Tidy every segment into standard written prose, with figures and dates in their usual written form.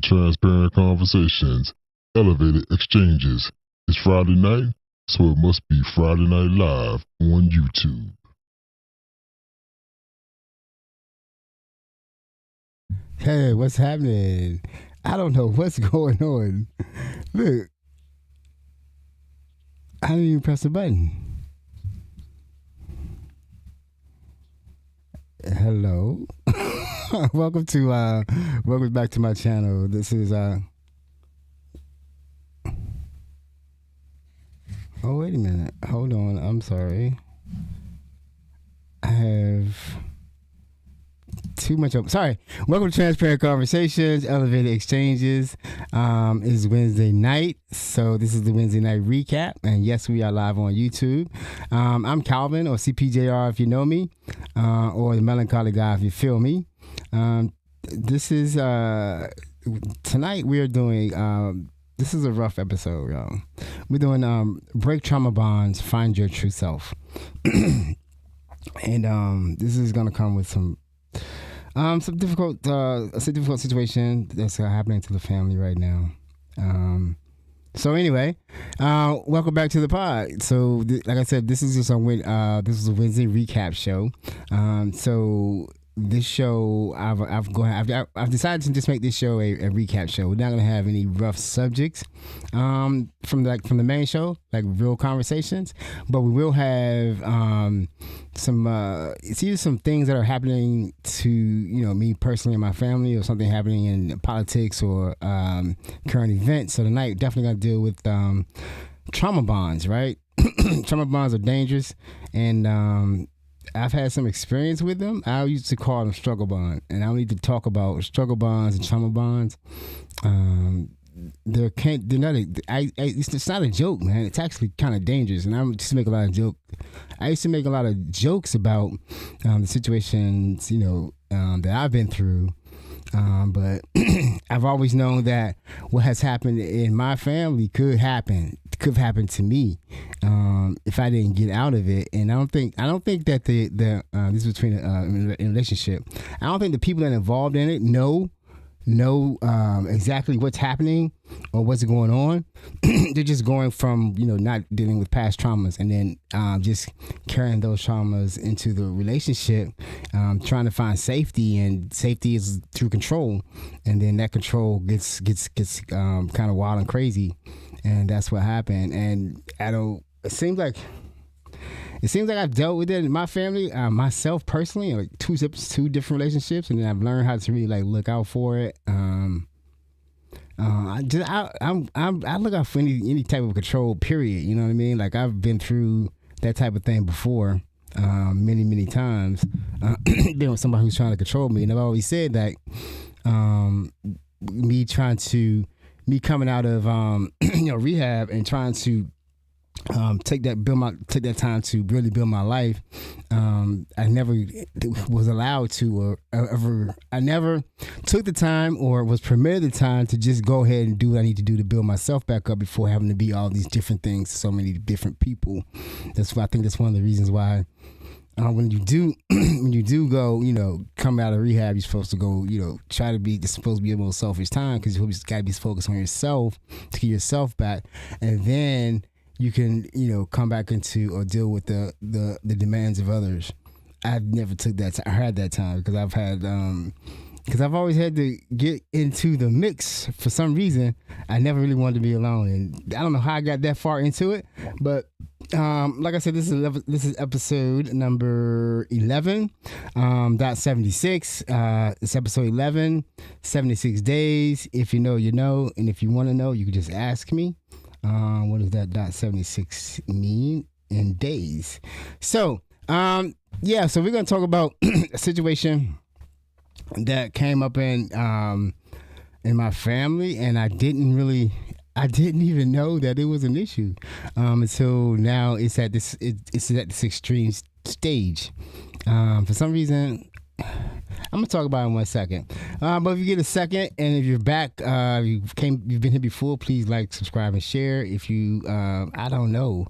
transparent conversations, elevated exchanges. It's Friday night, so it must be Friday Night Live on YouTube. Hey, what's happening? I don't know what's going on. Look, I didn't even press the button. Hello. welcome back to my channel. This is Oh, wait a minute. Hold on. I'm sorry. I have too much open. Sorry. Welcome to Transparent Conversations, Elevated Exchanges. It's Wednesday night, so this is the Wednesday night recap. And yes, we are live on YouTube. I'm Calvin, or CPJR if you know me, or the Melancholy Guy if you feel me. This is tonight we are doing. This is a rough episode, y'all. We're doing Break Trauma Bonds, Find Your True Self. And this is gonna come with some difficult situation that's happening to the family right now. So anyway, welcome back to the pod. So like I said, this is just this is a Wednesday recap show. So this show, I've decided to just make this show a recap show. We're not gonna have any rough subjects from the main show, like real conversations, but we will have some it's either some things that are happening to me personally and my family, or something happening in politics or current events. So tonight, definitely gonna deal with trauma bonds, right? Trauma bonds are dangerous, and I've had some experience with them. I used to call them struggle bond, and I need to talk about struggle bonds and trauma bonds. It's not a joke, man. It's actually kind of dangerous, and I used to make a lot of jokes about the situations, that I've been through. But I've always known that what has happened in my family could happen to me if I didn't get out of it. And I don't think that the this is between a relationship. I don't think the people that are involved in it know exactly what's happening or what's going on. They're just going from not dealing with past traumas, and then just carrying those traumas into the relationship, trying to find safety, and safety is through control, and then that control gets kind of wild and crazy, and that's what happened. And it seems like I've dealt with it in my family, myself personally, like two different relationships, and then I've learned how to really look out for it. I look out for any type of control. Period. You know what I mean? Like, I've been through that type of thing before, many times. Been with somebody who's trying to control me, and I've always said that me coming out of rehab and trying to take that time to really build my life. I never was allowed to, or I never took the time or was permitted the time to just go ahead and do what I need to do to build myself back up before having to be all these different things to so many different people. That's why I think that's one of the reasons why when you do go, come out of rehab, you're supposed to go, try to be. It's supposed to be a more selfish time, because you got to be focused on yourself to get yourself back, and then you can, come back into or deal with the demands of others. I never took that. I had that time because I've always had to get into the mix for some reason. I never really wanted to be alone, and I don't know how I got that far into it. But like I said, this is episode number 11, .76. It's episode 11, 76 days. If you know, you know, and if you want to know, you can just ask me. What does that .76 mean in days? So, so we're going to talk about a situation that came up in my family, and I didn't even know that it was an issue until now. It's at this extreme stage. For some reason, I'm gonna talk about it in 1 second. But if you get a second, and if you're back, you've been here before, please like, subscribe, and share. If you, I don't know,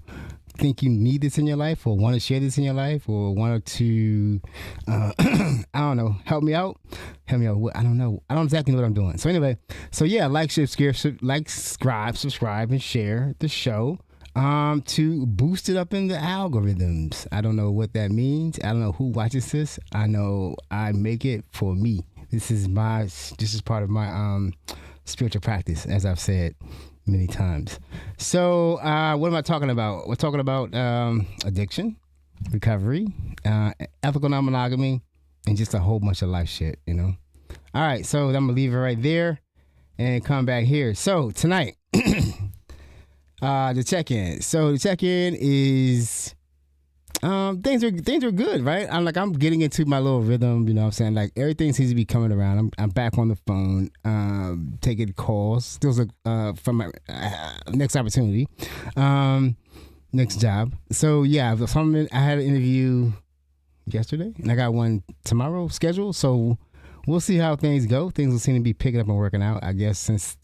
think you need this in your life or want to share this in your life or want to, I don't know, help me out. Help me out. I don't know. I don't exactly know what I'm doing. So anyway, so yeah, subscribe, and share the show. To boost it up in the algorithms. I don't know what that means. I don't know who watches this. I know I make it for me. This is part of my spiritual practice, as I've said many times. So what am I talking about? We're talking about addiction, recovery, ethical non-monogamy, and just a whole bunch of life shit, you know. All right, so I'm gonna leave it right there and come back here. So tonight. The check-in. So the check-in is things are good, right? I'm getting into my little rhythm, you know what I'm saying? Like everything seems to be coming around. I'm back on the phone, taking calls. Still from my next opportunity. Next job. So yeah, I had an interview yesterday and I got one tomorrow scheduled. So we'll see how things go. Things will seem to be picking up and working out, I guess, since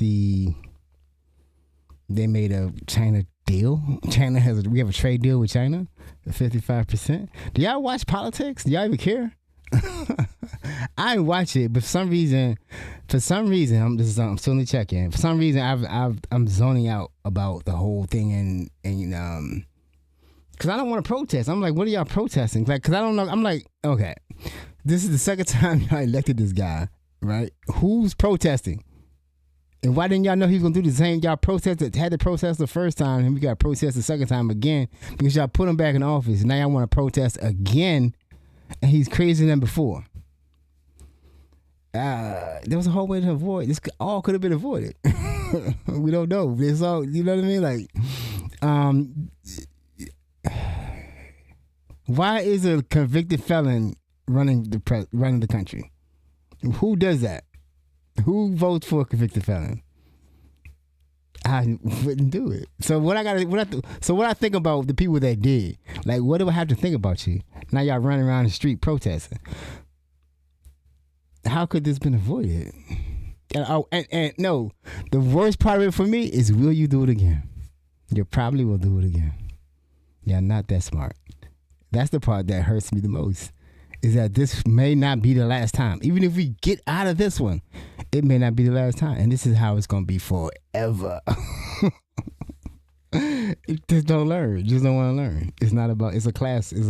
they made a China deal. We have a trade deal with China, 55%. Do y'all watch politics? Do y'all even care? I watch it, but for some reason, I'm still in the check-in. For some reason, I'm zoning out about the whole thing, and because I don't want to protest. I'm like, what are y'all protesting? Like, because I don't know. I'm like, okay, this is the second time y'all elected this guy, right? Who's protesting? And why didn't y'all know he was going to do the same? Y'all had to protest the first time, and we got to protest the second time again because y'all put him back in office. And now y'all want to protest again, and he's crazier than before. There was a whole way to avoid. This all could have been avoided. We don't know. It's all, you know what I mean? Like, why is a convicted felon running the country? Who does that? Who votes for a convicted felon? I wouldn't do it. So what I think about the people that did, like, what do I have to think about you? Now y'all running around the street protesting. How could this been avoided? And no, the worst part of it for me is, will you do it again? You probably will do it again. You're not that smart. That's the part that hurts me the most. Is that this may not be the last time. Even if we get out of this one, it may not be the last time. And this is how it's going to be forever. Just don't learn. Just don't want to learn. It's a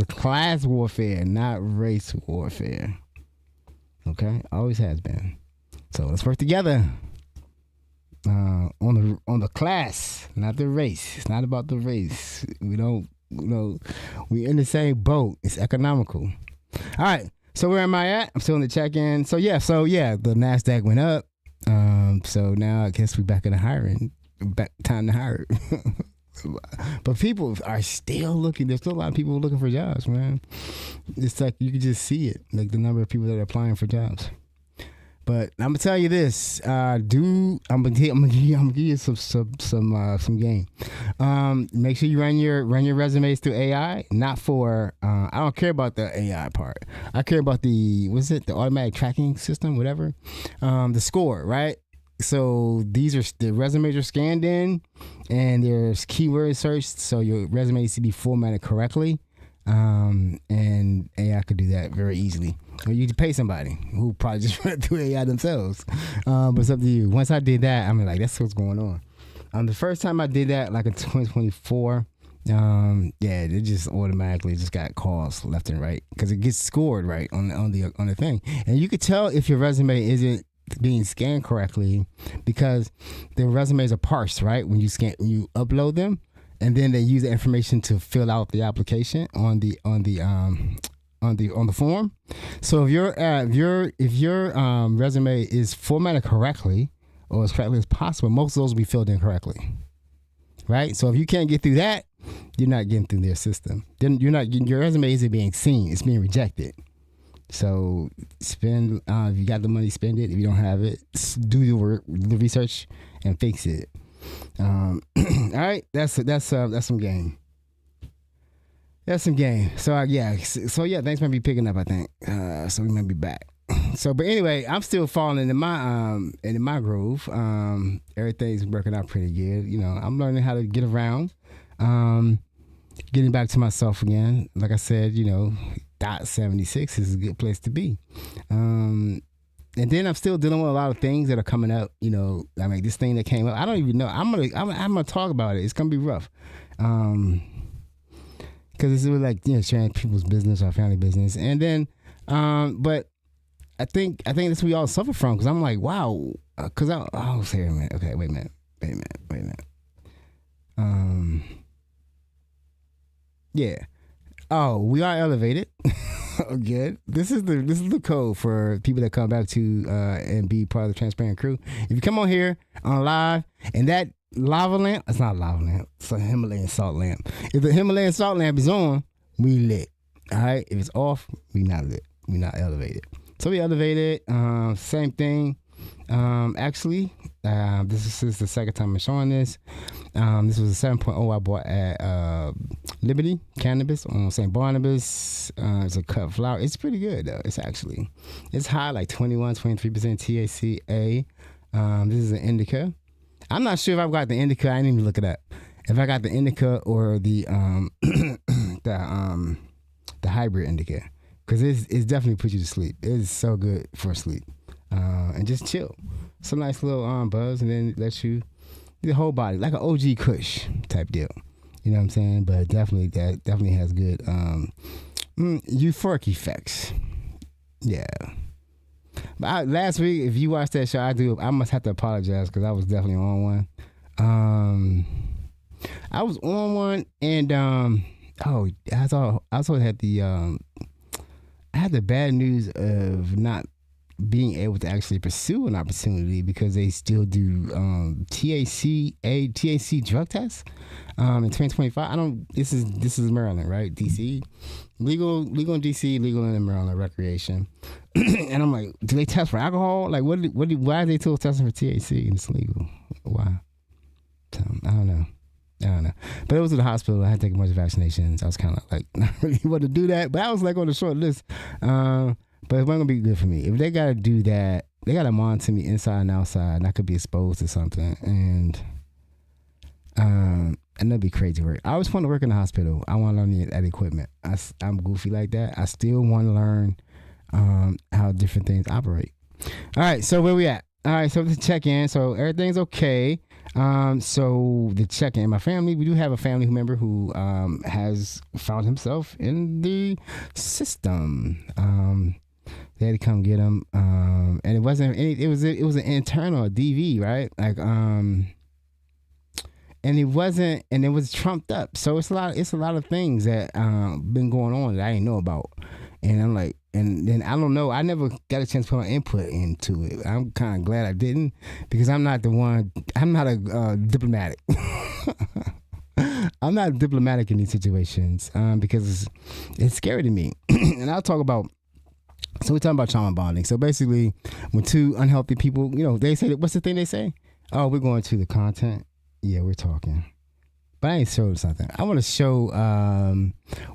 class warfare, not race warfare. Okay? Always has been. So let's work together on the class, not the race. It's not about the race. We in the same boat. It's economical. All right, so where am I at? I'm still in the check-in. So yeah, the NASDAQ went up. So now I guess we're back in the hiring. Time to hire. But people are still looking. There's still a lot of people looking for jobs, man. It's like you can just see it, like the number of people that are applying for jobs. But I'm gonna tell you this, I'm gonna give you some game. Make sure you run your resumes through AI. Not for I don't care about the AI part. I care about the automatic tracking system, whatever. The score, right? So the resumes are scanned in, and there's keyword searched, so your resume needs to be formatted correctly. And AI could do that very easily. Or you could pay somebody who probably just run it through AI themselves. But it's up to you. Once I did that, I'm like, that's what's going on. The first time I did that, like in 2024, it just automatically just got calls left and right because it gets scored right on the thing, and you could tell if your resume isn't being scanned correctly because the resumes are parsed right when you upload them. And then they use the information to fill out the application on the form. So if your resume is formatted correctly or as correctly as possible, most of those will be filled in correctly, right? So if you can't get through that, you're not getting through their system. Then your resume isn't being seen; it's being rejected. So spend if you got the money, spend it. If you don't have it, do the work, the research, and fix it. All right, that's some game. That's some game. So things might be picking up, I think. So we might be back. So, but anyway, I'm still falling in my groove. Everything's working out pretty good. You know, I'm learning how to get around. getting back to myself again. Like I said, dot 76 is a good place to be. And then I'm still dealing with a lot of things that are coming up. I mean, this thing that came up, I don't even know. I'm gonna talk about it. It's gonna be rough, because it's really like sharing people's business or family business. And then, but I think that's what we all suffer from. Because I'm like, wow. Because I'll say, okay, wait a minute. Yeah. Oh, we are elevated. Good. This is the code for people that come back to and be part of the Transparent Crew. If you come on here on live and that lava lamp, it's not a lava lamp, it's a Himalayan salt lamp. If the Himalayan salt lamp is on, we lit. All right. If it's off, we not lit. We not elevated. So we elevated. Same thing. Actually, this is the second time I'm showing this. This was a 7.0 I bought at Liberty Cannabis on St. Barnabas. It's a cut flower. It's pretty good though. It's high, like 23% THCA. This is an indica. I'm not sure if I've got the indica. I didn't even look it up. If I got the indica or the the hybrid indica, because it's definitely put you to sleep. It's so good for sleep. And just chill. It's a nice little buzz, and then it lets you the whole body, like an OG Kush type deal. You know what I'm saying? But that definitely has good euphoric effects. Yeah. But last week, if you watched that show, I must have to apologize because I was definitely on one. I was on one, and I also had the bad news of not being able to actually pursue an opportunity because they still do THC drug tests in 2025. This is Maryland, right? DC, legal in DC, legal in Maryland, recreation. And I'm like, do they test for alcohol? Like, why are they still testing for THC and it's legal? Why? So, I don't know. But it was at the hospital. I had to take a bunch of vaccinations. I was kind of like not really want to do that, but I was like on the short list. But it wasn't gonna be good for me. If they gotta do that, they gotta monitor me inside and outside, and I could be exposed to something, and that'd be crazy work. I always want to work in the hospital. I want to learn that equipment. I'm goofy like that. I still want to learn how different things operate. All right, so where we at? All right, so the check-in. So everything's okay. So the check-in. My family, we do have a family member who has found himself in the system. They had to come get him, and it wasn't any. It was an internal DV, right? Like, and it wasn't, and it was trumped up. So it's a lot of things that been going on that I didn't know about, and I'm like, and then I don't know. I never got a chance to put my input into it. I'm kind of glad I didn't because I'm not the one. I'm not a diplomatic. I'm not diplomatic in these situations because it's scary to me, and I'll talk about. So we're talking about trauma bonding. So basically, when two unhealthy people, they say, what's the thing they say? Oh, we're going to the content. Yeah, we're talking. But I ain't showed something. I want to show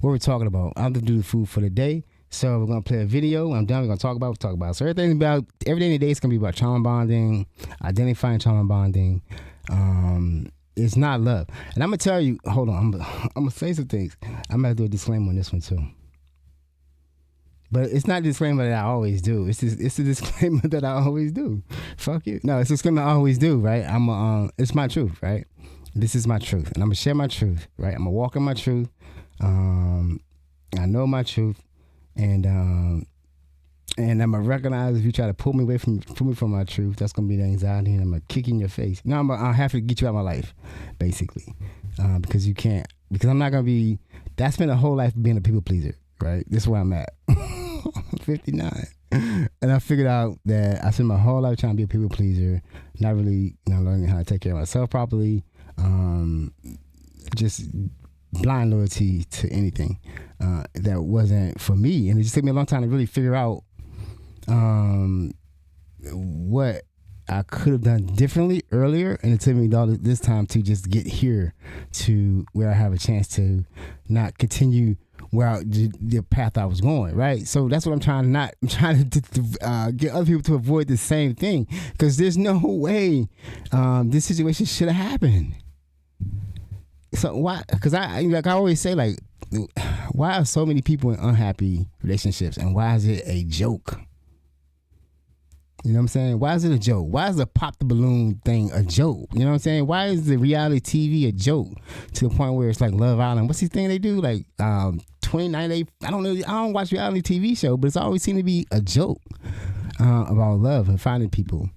what we're talking about. I'm going to do the food for the day. So we're going to play a video. I'm done. We're going to talk about. So everything in the day is going to be about trauma bonding, identifying trauma bonding. It's not love. And I'm going to tell you, hold on. I'm going to say some things. I'm going to do a disclaimer on this one too. But it's not a disclaimer that I always do. It's a disclaimer that I always do. Fuck you. No, it's a disclaimer I always do, right? It's my truth, right? This is my truth. And I'm going to share my truth, right? I'm going to walk in my truth. I know my truth. And I'm going to recognize if you try to pull me from my truth, that's going to be the anxiety, and I'm going to kick you in your face. No, I'll have to get you out of my life, basically. Because you can't. Because I'm not going to be. That's been a whole life being a people pleaser, right? This is where I'm at. 59. And I figured out that I spent my whole life trying to be a people pleaser, not really learning how to take care of myself properly, just blind loyalty to anything that wasn't for me. And it just took me a long time to really figure out what I could have done differently earlier, and it took me all this time to just get here to where I have a chance to not continue the path I was going, right? So that's what I'm trying to get other people to avoid the same thing, because there's no way this situation should have happened. So why? Because I always say, like, why are so many people in unhappy relationships, and why is it a joke? You know what I'm saying? Why is it a joke? Why is the pop the balloon thing a joke? You know what I'm saying? Why is the reality TV a joke to the point where it's like Love Island? What's the thing they do? Like 29 Day. I don't know. I don't watch reality TV show, but it's always seemed to be a joke about love and finding people,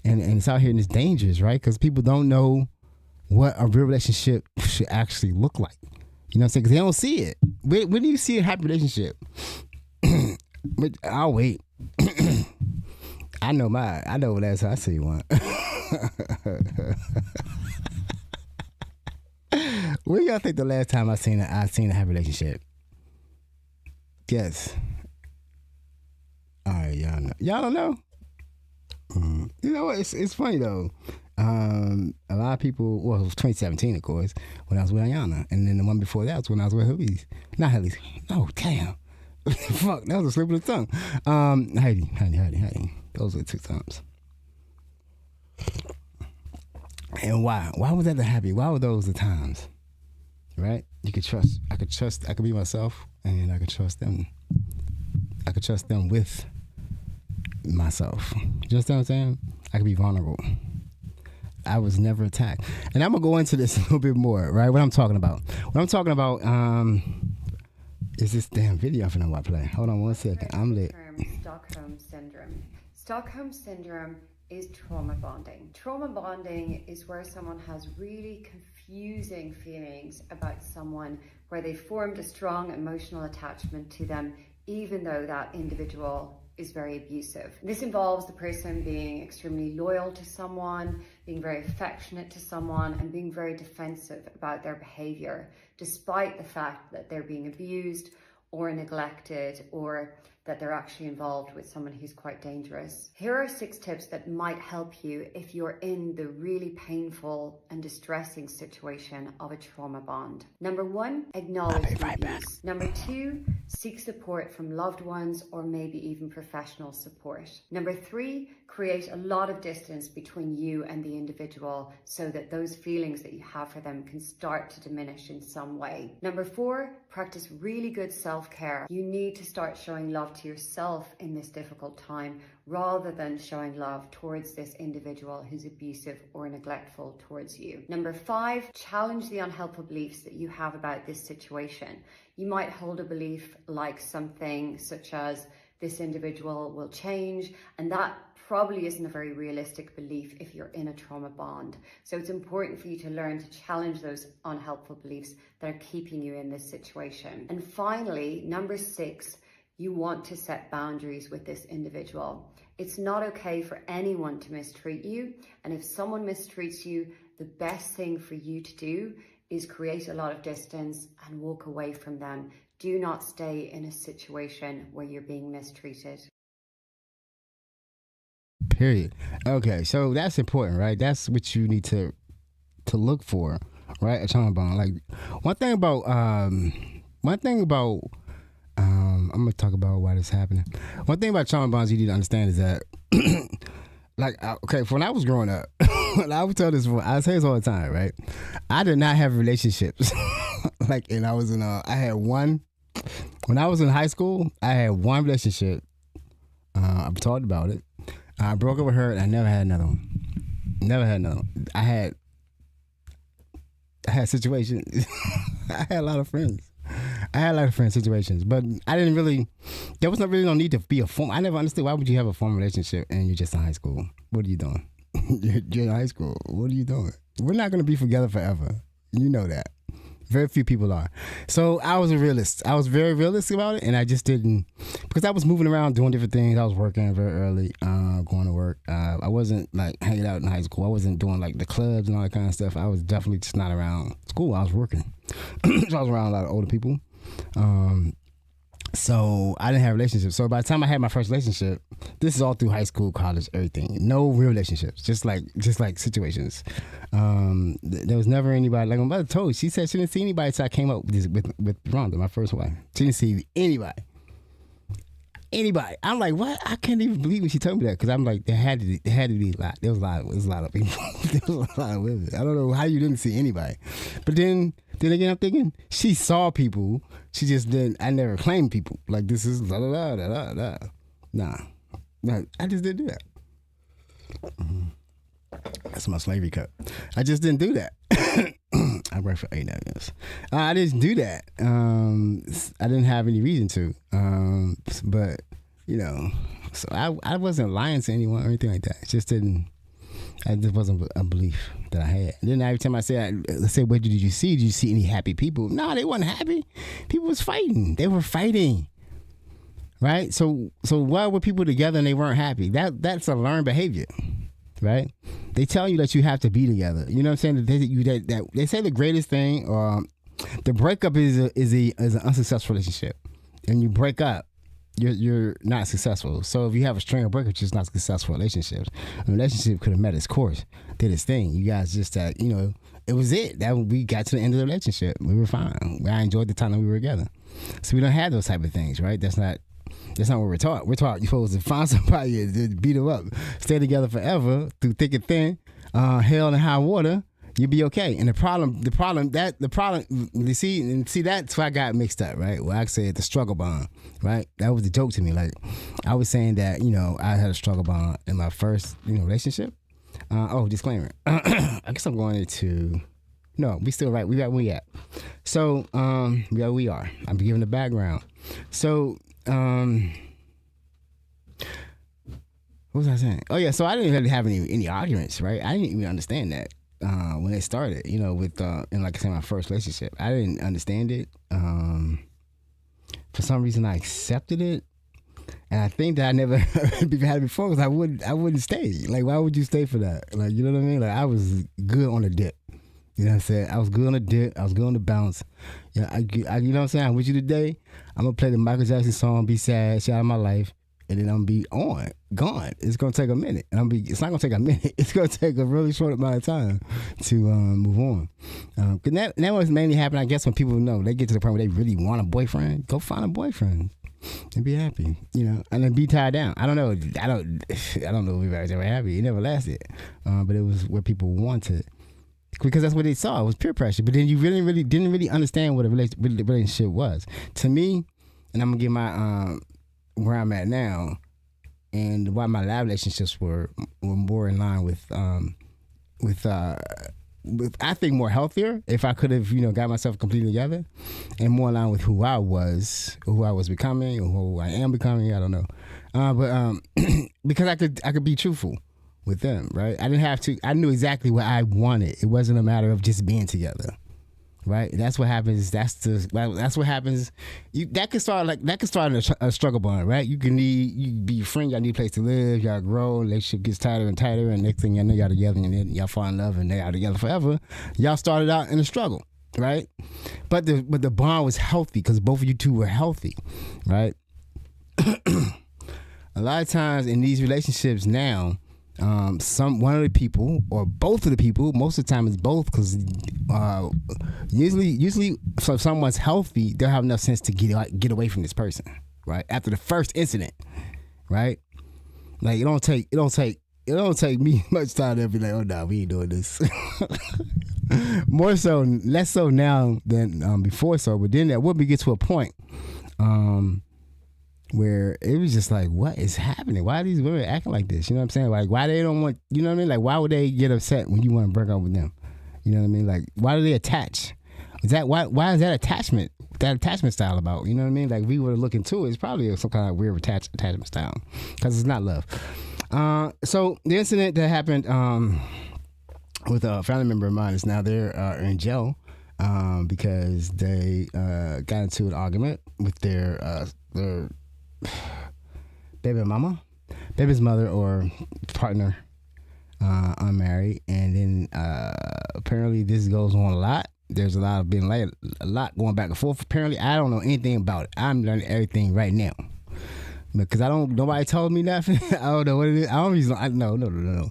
and it's out here and it's dangerous, right? Because people don't know what a real relationship should actually look like. You know what I'm saying? Because they don't see it. When do you see a happy relationship? But I'll wait. I know last time I see one. When y'all think the last time I seen a happy relationship? Guess. All right, y'all know. Y'all don't know? You know what? It's funny though. A lot of people. Well, it was 2017, of course, when I was with Ayana, and then the one before that was when I was with Helise. Not Helise. Oh, damn. Fuck, that was a slip of the tongue. Heidi. Those are the 2 times. And why? Why was that the happy? Why were those the times? Right? You could trust. I could be myself, and I could trust them. I could trust them with myself. You understand what I'm saying? I could be vulnerable. I was never attacked. And I'm going to go into this a little bit more, right? What I'm talking about. Is this damn video I'm finna play? Hold on one second. I'm lit. Stockholm Syndrome. Stockholm Syndrome is trauma bonding. Trauma bonding is where someone has really confusing feelings about someone, where they formed a strong emotional attachment to them, even though that individual is very abusive. This involves the person being extremely loyal to someone, being very affectionate to someone, and being very defensive about their behavior, despite the fact that they're being abused or neglected, or that they're actually involved with someone who's quite dangerous. Here are 6 tips that might help you if you're in the really painful and distressing situation of a trauma bond. Number 1, acknowledge the abuse. Number 2, seek support from loved ones or maybe even professional support. Number 3, create a lot of distance between you and the individual so that those feelings that you have for them can start to diminish in some way. Number 4, practice really good self-care. You need to start showing love to yourself in this difficult time, rather than showing love towards this individual who's abusive or neglectful towards you. Number 5, challenge the unhelpful beliefs that you have about this situation. You might hold a belief like something such as, this individual will change, and that probably isn't a very realistic belief if you're in a trauma bond. So it's important for you to learn to challenge those unhelpful beliefs that are keeping you in this situation. And finally, number 6, you want to set boundaries with this individual. It's not okay for anyone to mistreat you. And if someone mistreats you, the best thing for you to do is create a lot of distance and walk away from them. Do not stay in a situation where you're being mistreated. Period. Okay, so that's important, right? That's what you need to look for, right? A trauma bond. Like one thing about I'm gonna talk about why this happening. One thing about trauma bonds you need to understand is that, when I was growing up, I say this all the time, right? I did not have relationships. When I was in high school, I had one relationship. I've talked about it. I broke up with her and I never had another one. I had situations. I had a lot of friends. Situations, but I didn't really, there was not really no need to be a form. I never understood, why would you have a formal relationship and you're just in high school? What are you doing? You're in high school. What are you doing? We're not going to be together forever. You know that. Very few people are. So I was a realist. I was very realistic about it, and I just didn't, because I was moving around doing different things. I was working very early, going to work. I wasn't like hanging out in high school. I wasn't doing like the clubs and all that kind of stuff. I was definitely just not around school. I was working. So I was around a lot of older people. So I didn't have relationships. So by the time I had my first relationship, this is all through high school, college, everything. No real relationships, just like situations. There was never anybody. Like my mother told, she said she didn't see anybody until I came up with Rhonda, my first wife. She didn't see anybody. I'm like, what? I can't even believe when she told me that, because I'm like, there had to be a lot. There was a lot of people. There was a lot of women. I don't know how you didn't see anybody. But then Then again, I'm thinking she saw people. She just didn't. I never claimed people. Like this is la la la la la. Nah, I just didn't do that. That's my slavery cut. I just didn't do that. I worked for 8 years. I didn't do that. I didn't have any reason to. But so I wasn't lying to anyone or anything like that. It just didn't. It just wasn't a belief that I had. And then every time I said, let's say, what did you see? Did you see any happy people? No, they weren't happy. People was fighting. They were fighting. Right? So why were people together and they weren't happy? That's a learned behavior. Right? They tell you that you have to be together. You know what I'm saying? That they say the greatest thing, the breakup is an unsuccessful relationship. And you break up, you're not successful. So if you have a string of breakups, it's not successful relationships. A relationship could have met its course, did its thing. You guys just it was it. That we got to the end of the relationship. We were fine. I enjoyed the time that we were together. So we don't have those type of things, right? That's not what we're taught. We're taught you're supposed to find somebody to beat them up, stay together forever through thick and thin, hell and high water. You'll be okay. And the problem, you see, that's why I got mixed up, right? Well, I said the struggle bond, right? That was the joke to me. Like, I was saying that, I had a struggle bond in my first, relationship. Disclaimer. I guess I'm going into, no, we still right. We got where we at. So, we are. I'm giving the background. So, what was I saying? Oh, yeah. So I didn't really have any arguments, right? I didn't even understand that. When it started, with and like I said, my first relationship, I didn't understand it. For some reason, I accepted it, and I think that I never had it before because I wouldn't stay. Like, why would you stay for that? Like, you know what I mean? Like, I was good on the dip. You know what I'm saying? I was good on the dip. I was good on the bounce. You know what I'm saying? I'm with you today. I'm gonna play the Michael Jackson song, "Be Sad," shit out of my life. And then I'm gonna be gone. It's gonna take a minute, and it's not gonna take a minute. It's gonna take a really short amount of time to move on. Cause that was mainly happening, I guess, when people they get to the point where they really want a boyfriend. Go find a boyfriend and be happy, and then be tied down. I don't know. I don't know if we ever happy. It never lasted, but it was where people wanted. Because that's what they saw. It was peer pressure. But then you really didn't really understand what a relationship was. To me, and I'm gonna give my where I'm at now, and why my lab relationships were more in line with I think more healthier. If I could have got myself completely together, and more in line with who I was becoming, or who I am becoming. I don't know, but because I could be truthful with them, right? I didn't have to. I knew exactly what I wanted. It wasn't a matter of just being together. Right, that's what happens. That's what happens. That could start a struggle bond, right? You be your friend. Y'all need a place to live. Y'all grow. Relationship gets tighter and tighter, and next thing you know, y'all together, and then y'all fall in love, and y'all together forever. Y'all started out in a struggle, right? But the bond was healthy because both of you two were healthy, right? A lot of times in these relationships now, one of the people or both of the people, most of the time it's both, because usually if someone's healthy, they'll have enough sense to get away from this person, right? After the first incident, right? Like it don't take me much time to be like, oh no, we ain't doing this. Less so now than before. So, but then that would get to a point where it was just like, what is happening? Why are these women acting like this? You know what I'm saying? Like, why they don't want, you know what I mean? Like, why would they get upset when you want to break up with them? You know what I mean? Like, why do they attach? Why is that attachment style about? You know what I mean? Like, we were looking to it. It's probably some kind of weird attachment style because it's not love. So the incident that happened with a family member of mine is now they're in jail because they got into an argument with their baby's mother or partner, unmarried, and then apparently this goes on a lot. There's a lot going back and forth. Apparently, I don't know anything about it. I'm learning everything right now because nobody told me nothing. I don't know what it is. No.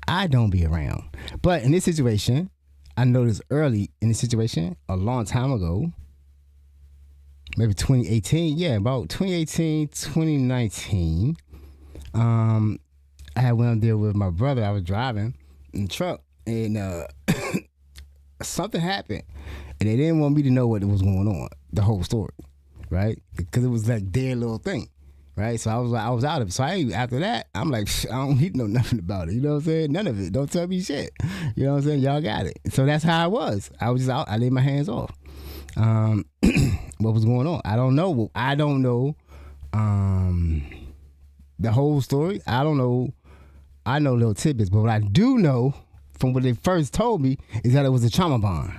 I don't be around. But in this situation, I noticed early in this situation, a long time ago, maybe 2018. Yeah, about 2018, 2019. I had went up there with my brother. I was driving in the truck, and something happened. and they didn't want me to know what was going on, the whole story, right? Because it was like their little thing, right? So I was out of it. So after that, I'm like, I don't need to know nothing about it. You know what I'm saying? None of it. Don't tell me shit. You know what I'm saying? Y'all got it. So that's how I was. I was just out. I laid my hands off. What was going on? I don't know. The whole story. I don't know. I know little tidbits, but what I do know from what they first told me is that it was a trauma bond,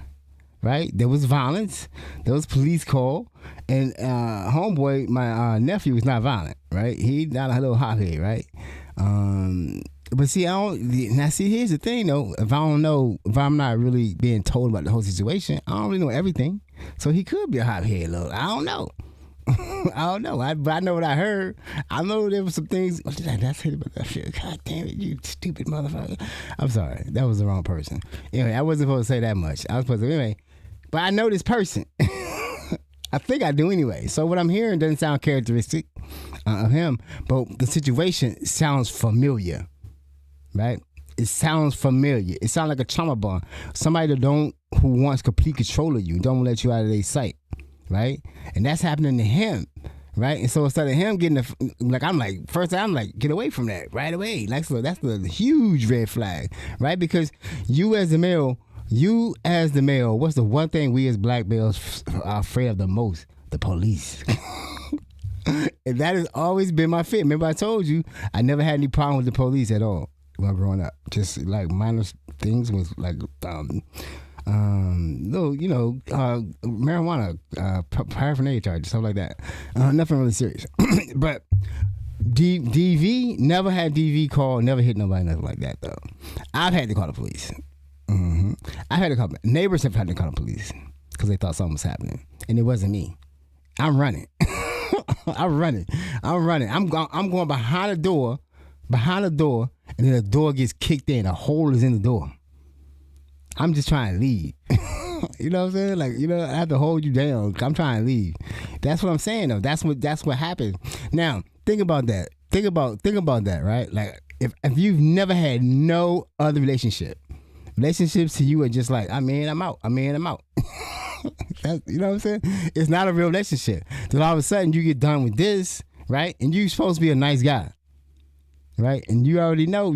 right? There was violence, there was police call, and homeboy, my nephew, was not violent, right? He not a little hothead, right? But see, here's the thing though. If I'm not really being told about the whole situation, I don't really know everything. So he could be a hothead, look. I don't know. I don't know. But I know what I heard. I know there were some things. What did I say about that shit? God damn it, you stupid motherfucker. I'm sorry. That was the wrong person. Anyway, I wasn't supposed to say that much. I was supposed to, anyway. But I know this person. I think I do anyway. So what I'm hearing doesn't sound characteristic of him, but the situation sounds familiar, right? It sounds familiar. It sounds like a trauma bond. Somebody who wants complete control of you, don't let you out of their sight. Right, and that's happening to him, right? And so instead of him getting I'm like, get away from that right away. Like, so that's the huge red flag, right? Because you as the male, what's the one thing we as black males are afraid of the most? The police. And that has always been my fear. Remember, I told you I never had any problem with the police at all when growing up. Just like minor things was like marijuana, paraphernalia charges, stuff like that. Nothing really serious. But DV, never had DV call, never hit nobody, nothing like that though. I've had to call the police. I've had to call, neighbors have had to call the police because they thought something was happening, and it wasn't me. I'm running. I'm running. I'm going behind the door, and then the door gets kicked in. A hole is in the door. I'm just trying to leave. You know what I'm saying? Like, you know, I have to hold you down. I'm trying to leave. That's what I'm saying though. That's what happened. Now, think about that. Think about that, right? Like, if you've never had no other relationships to you are just like, I'm in, I'm out. You know what I'm saying? It's not a real relationship. Then all of a sudden you get done with this, right? And you're supposed to be a nice guy. Right, and you already know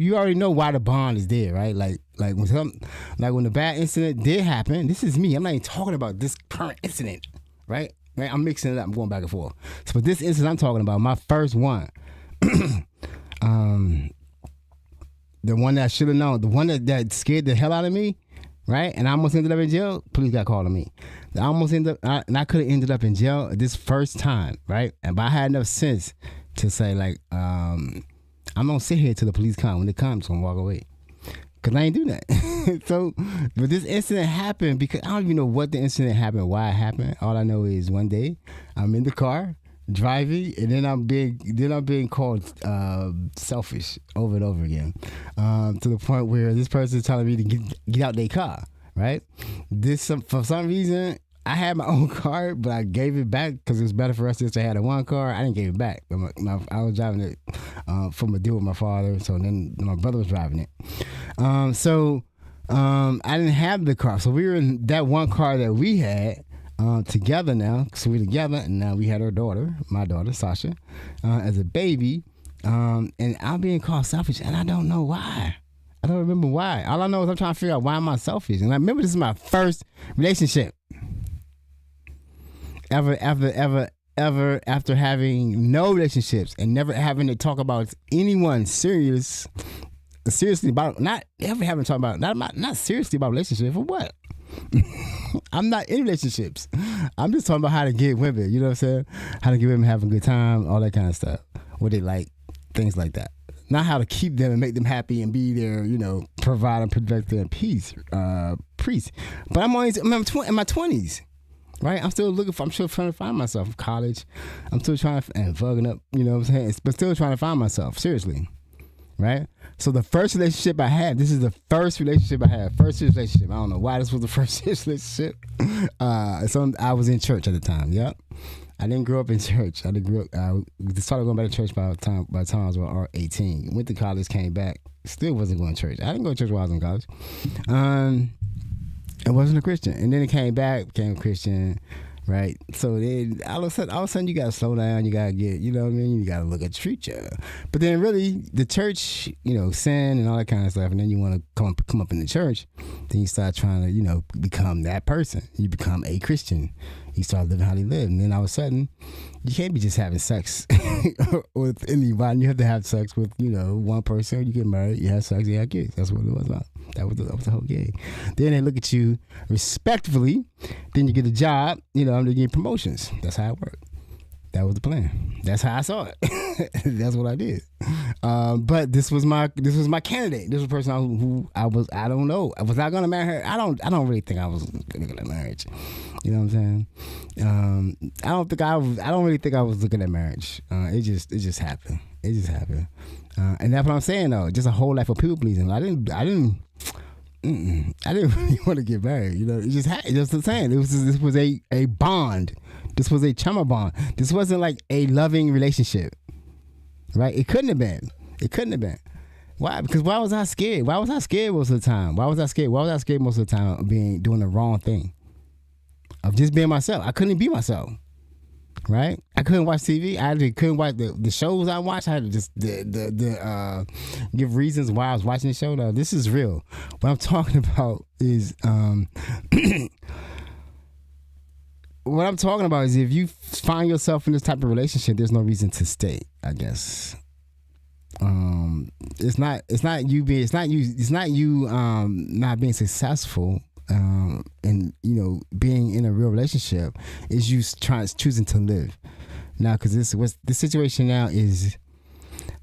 why the bond is there, right? Like when the bad incident did happen. This is me. I'm not even talking about this current incident, right? I'm mixing it up. I'm going back and forth. So, but this incident I'm talking about, my first one, the one that I should have known, the one that scared the hell out of me, right? And I almost ended up in jail. Police got called on me. I could have ended up in jail this first time, right? But I had enough sense to say like, I'm gonna sit here till the police come. When they come, I'm just gonna walk away. Cause I ain't do that. So, but this incident happened because I don't even know what the incident happened, why it happened. All I know is one day I'm in the car driving, and then I'm being called selfish over and over again, to the point where this person is telling me to get out their car. Right? For some reason, I had my own car, but I gave it back because it was better for us just to have one car. I didn't give it back. I was driving it from a deal with my father, so then my brother was driving it. I didn't have the car. So we were in that one car that we had together now. So we're together, and now we had my daughter, Sasha, as a baby. And I'm being called selfish, and I don't know why. I don't remember why. All I know is I'm trying to figure out why am I selfish. And I remember this is my first relationship. Ever after having no relationships and never having to talk about anyone seriously about, not seriously about relationships. For what? I'm not in relationships. I'm just talking about how to get women, you know what I'm saying? How to get women having a good time, all that kind of stuff. What they like, things like that. Not how to keep them and make them happy and be their, provider, protector, and priest. But I'm in my 20s. Right, I'm still trying to find myself. College, I'm still trying to, and fucking up, you know what I'm saying? But still trying to find myself, seriously. Right? So the first relationship I had, this is the first relationship I had. First relationship. I don't know why this was the first relationship. So I was in church at the time, yep. I didn't grow up in church. I started going back to church by the time I was about 18. Went to college, came back, still wasn't going to church. I didn't go to church while I was in college. I wasn't a Christian, and then it came back, became a Christian. Right, so then all of a sudden you gotta slow down. You gotta get, you know what I mean. You gotta look at the future. But then really, the church, sin and all that kind of stuff, and then you want to come up in the church. Then you start trying to, become that person. You become a Christian. You start living how they live, and then all of a sudden, you can't be just having sex with anybody. You have to have sex with, one person. You get married, you have sex, you have kids. That's what it was about. That was the whole game. Then they look at you respectfully. Then you get a job. They get promotions. That's how it worked. That was the plan. That's how I saw it. That's what I did. But this was my candidate. This was a person who I was. I don't know. Was I gonna marry her? I don't really think I was gonna get a marriage. You know what I'm saying? I don't really think I was looking at marriage. It just happened. It just happened. And that's what I'm saying though. Just a whole life of people pleasing. I didn't really want to get married. It just happened. Just the same. This was a bond. This was a trauma bond. This wasn't like a loving relationship, right? It couldn't have been. Why? Because why was I scared? Why was I scared most of the time? Why was I scared most of the time of doing the wrong thing? Of just being myself. I couldn't be myself. Right? I couldn't watch TV. I couldn't watch the shows I watched. I had to just give reasons why I was watching the show. Now, this is real. What I'm talking about is if you find yourself in this type of relationship, there's no reason to stay, I guess. It's not you not being successful. And being in a real relationship is you choosing to live now, because the situation now is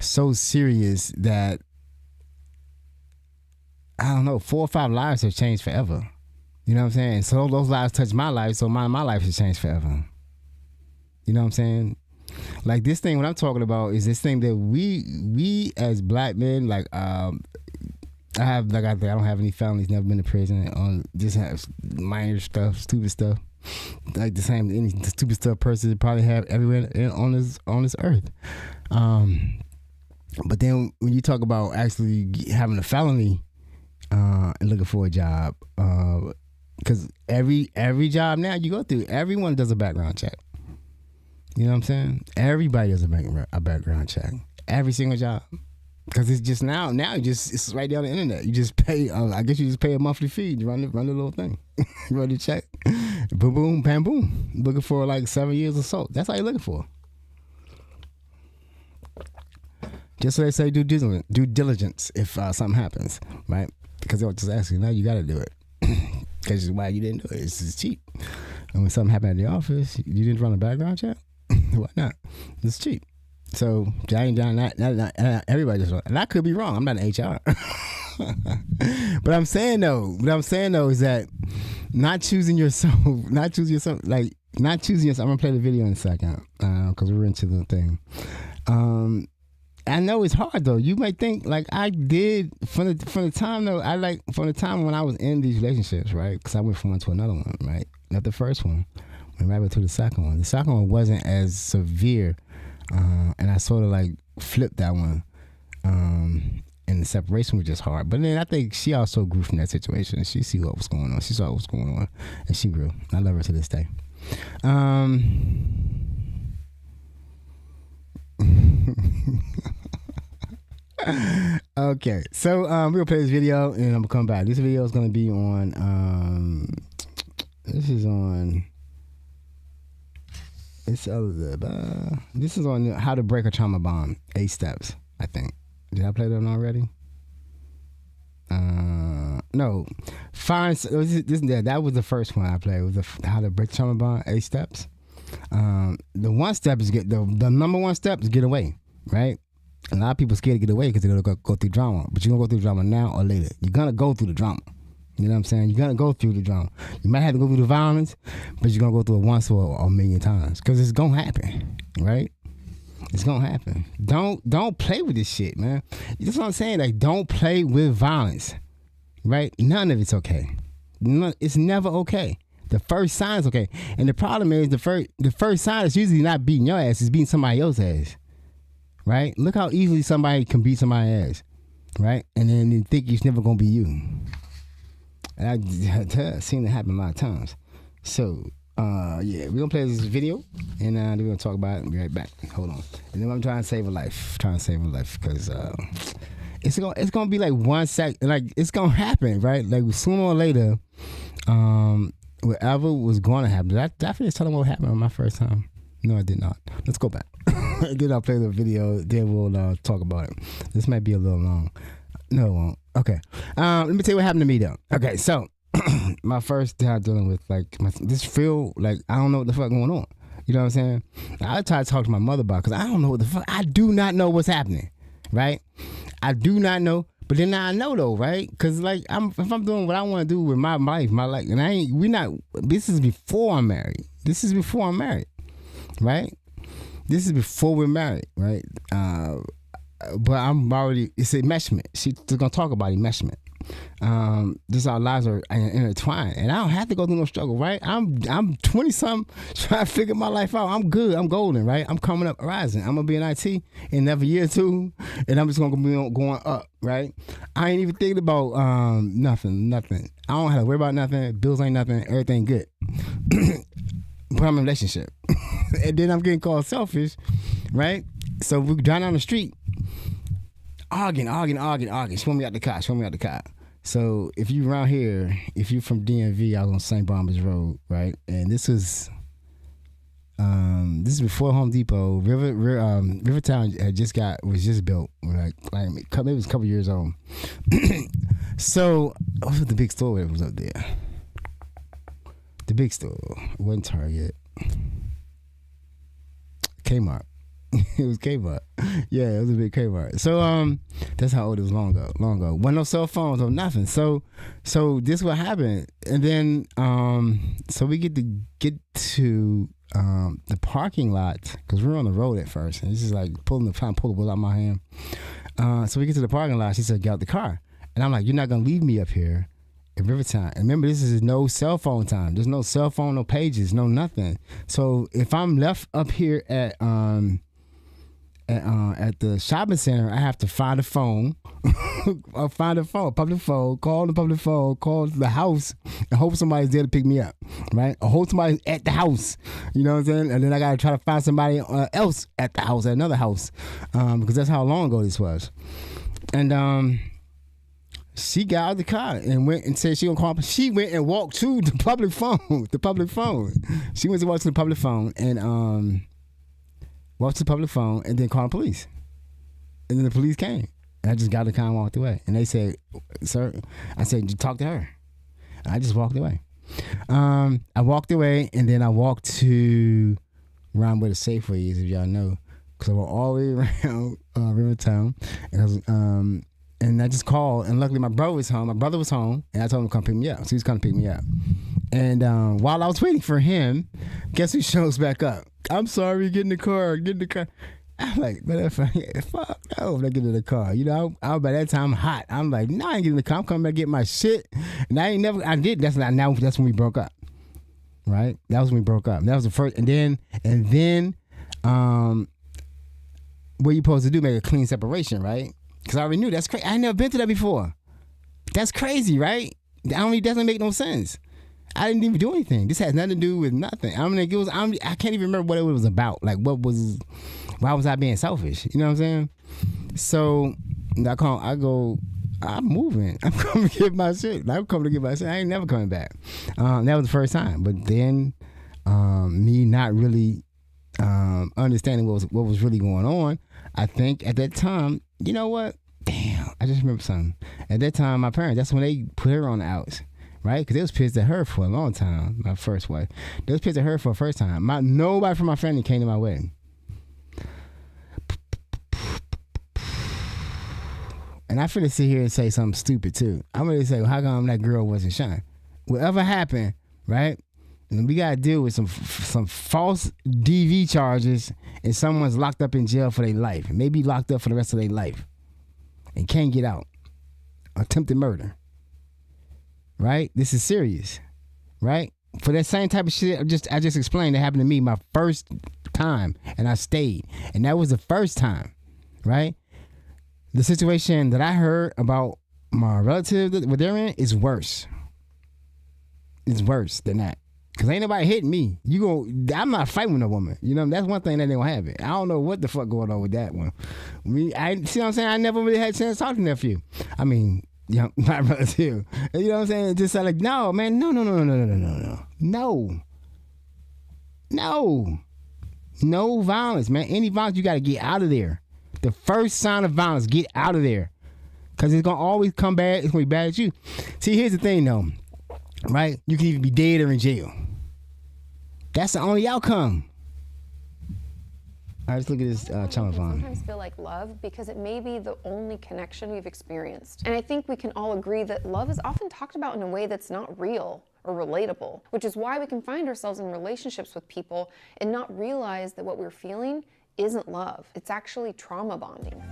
so serious that I don't know, 4 or 5 lives have changed forever. You know what I'm saying? So those lives touch my life, so my life has changed forever. You know what I'm saying? Like this thing, what I'm talking about is this thing that we as black men, like I don't have any felonies, never been to prison. Just have minor stuff, stupid stuff, like the same any stupid stuff person probably have everywhere on this earth. But then when you talk about actually having a felony and looking for a job, because every job now you go through, everyone does a background check. You know what I'm saying? Everybody does a background check. Every single job. Because it's just now it's right there on the internet. You just pay, I guess you just pay a monthly fee to run the little thing. Run the check. Boom, boom, bam, boom. Looking for like 7 years of salt. That's all you're looking for. Just so they say due diligence if something happens, right? Because they'll just ask you, now you got to do it. Because why you didn't do it? It's just cheap. And when something happened at the office, you didn't run a background check? Why not? It's cheap. So Johnny John, everybody just, and I could be wrong. I'm not an HR. But I'm saying though is that not choosing yourself. I'm gonna play the video in a second because we're into the thing. I know it's hard though. You might think like I did from the time when I was in these relationships, right? Because I went from one to another one, right? Not the first one. Went right to the second one. The second one wasn't as severe. And I sort of like flipped that one. And the separation was just hard. But then I think she also grew from that situation. She see what was going on. She saw what was going on. And she grew. I love her to this day. Okay. So we're going to play this video and I'm going to come back. This video is going to be on... this is on how to break a trauma bond. 8 steps, I think. Did I play that one already? No. That was the first one I played. It was how to break a trauma bond. 8 steps. The one step is the number one step is get away, right? A lot of people are scared to get away because they're gonna go through drama. But you're gonna go through drama now or later. You're gonna go through the drama. You know what I'm saying? You're gonna go through the drama. You might have to go through the violence, but you're gonna go through it once or a million times because it's gonna happen, right? It's gonna happen. Don't play with this shit, man. That's what I'm saying. Like, don't play with violence, right? None of it's okay. It's never okay. The first sign is okay, and the problem is the first sign is usually not beating your ass; it's beating somebody else's ass, right? Look how easily somebody can beat somebody's ass, right? And then you think it's never gonna be you. And I've seen it happen a lot of times. So, yeah, we're gonna play this video, and then we're gonna talk about it and be right back. Hold on. And then I'm trying to save a life. Because it's gonna be like 1 sec, like it's gonna happen, right? Like sooner or later, whatever was gonna happen. Did I finish telling what happened on my first time? No, I did not. Let's go back. Then I'll play the video. Then we'll talk about it. This might be a little long. No, it won't. Okay. Let me tell you what happened to me though. Okay, so my first time dealing with like this feel like I don't know what the fuck going on. You know what I'm saying? I try to talk to my mother about it because I don't know what the fuck. I do not know what's happening. Right? I do not know. But then I know though, right? Because like if I'm doing what I want to do with my life, and this is before I'm married. Right? This is before we're married, right? But it's enmeshment. She's gonna talk about enmeshment. Our lives are intertwined, and I don't have to go through no struggle, right? I'm 20 something trying to figure my life out. I'm good. I'm golden, right? I'm coming up, rising. I'm gonna be in IT in another year or two, and I'm just gonna be going up, right? I ain't even thinking about nothing. I don't have to worry about nothing. Bills ain't nothing. Everything good. But I'm in a relationship, and then I'm getting called selfish, right? So we drive down the street, arguing. Show me out the car. So if you around here, if you from DMV, I was on St. Barnabas Road, right? And this is before Home Depot. Rivertown was just built, like it was a couple years old. So what was the big store that was up there? The big store, it wasn't Target. Kmart. It was Kmart. Yeah, it was a big Kmart. So that's how old it was. Long ago. Wasn't no cell phones or nothing. So this what happened, and then so we get to the parking lot because we were on the road at first, and this is like trying to pull the wheel out of my hand. So we get to the parking lot. She said, "Get out the car," and I'm like, "You're not gonna leave me up here in Rivertown." And remember, this is no cell phone time. There's no cell phone, no pages, no nothing. So if I'm left up here at the shopping center, I have to find a phone, or find a public phone, call the house, and hope somebody's there to pick me up, right? Or hope somebody's at the house, you know what I'm saying? And then I gotta try to find somebody else at the house, at another house, because that's how long ago this was. And she got out of the car and went and said she gonna call. She went and walked to the public phone. She went to walk to the public phone and walked to the public phone and then called the police. And then the police came. And I just got the car and walked away. And they said, "Sir," I said, "You talk to her." And I just walked away. I walked away, and then I walked to around where the Safeway is, if y'all know, because I walked all the way around Rivertown, and I just called, and luckily my brother was home, and I told him to come pick me up. So he was coming to pick me up. And while I was waiting for him, guess who shows back up? "I'm sorry, get in the car. I'm like, fuck no, I'm not getting in the car. You know, I by that time hot. I'm like, no, I ain't getting in the car. I'm coming back to get my shit. And I did. That's when we broke up. Right? That was when we broke up. That was the first. And then, what you supposed to do, make a clean separation, right? Because I already knew that's crazy. I ain't never been to that before. That's crazy, right? It doesn't make no sense. I didn't even do anything. This has nothing to do with nothing. I mean, I can't even remember what it was about. Like, why was I being selfish? You know what I'm saying? So I'm moving. I'm coming to get my shit. I ain't never coming back. That was the first time. But then, me not really understanding what was really going on, I think at that time, you know what? Damn, I just remember something. At that time, my parents, that's when they put her on the outs. Right? Because they was pissed at her for a long time, my first wife. They was pissed at her for the first time. Nobody from my family came to my wedding. And I finna sit here and say something stupid too. I'm gonna say, well, how come that girl wasn't shine? Whatever happened, right? And we gotta deal with some false DV charges, and someone's locked up in jail for their life. Maybe locked up for the rest of their life. And can't get out. Attempted murder. Right? This is serious. Right? For that same type of shit I just explained that happened to me my first time, and I stayed. And that was the first time. Right? The situation that I heard about my relative, what they're in, is worse. is worse than that. Cause ain't nobody hitting me. I'm not fighting with a woman. You know, that's one thing that they gonna have it. I don't know what the fuck going on with that one. I see what I'm saying. I never really had a chance to talk to nephew. I mean, my brother too. You know what I'm saying? It just like, no, man, no. No violence, man. Any violence, you gotta get out of there. The first sign of violence, get out of there. Cause it's gonna always come bad. It's gonna be bad at you. See, here's the thing though. Right? You can either be dead or in jail. That's the only outcome. All right, let's look at this trauma bond. Sometimes feel like love because it may be the only connection we've experienced. And I think we can all agree that love is often talked about in a way that's not real or relatable, which is why we can find ourselves in relationships with people and not realize that what we're feeling isn't love. It's actually trauma bonding.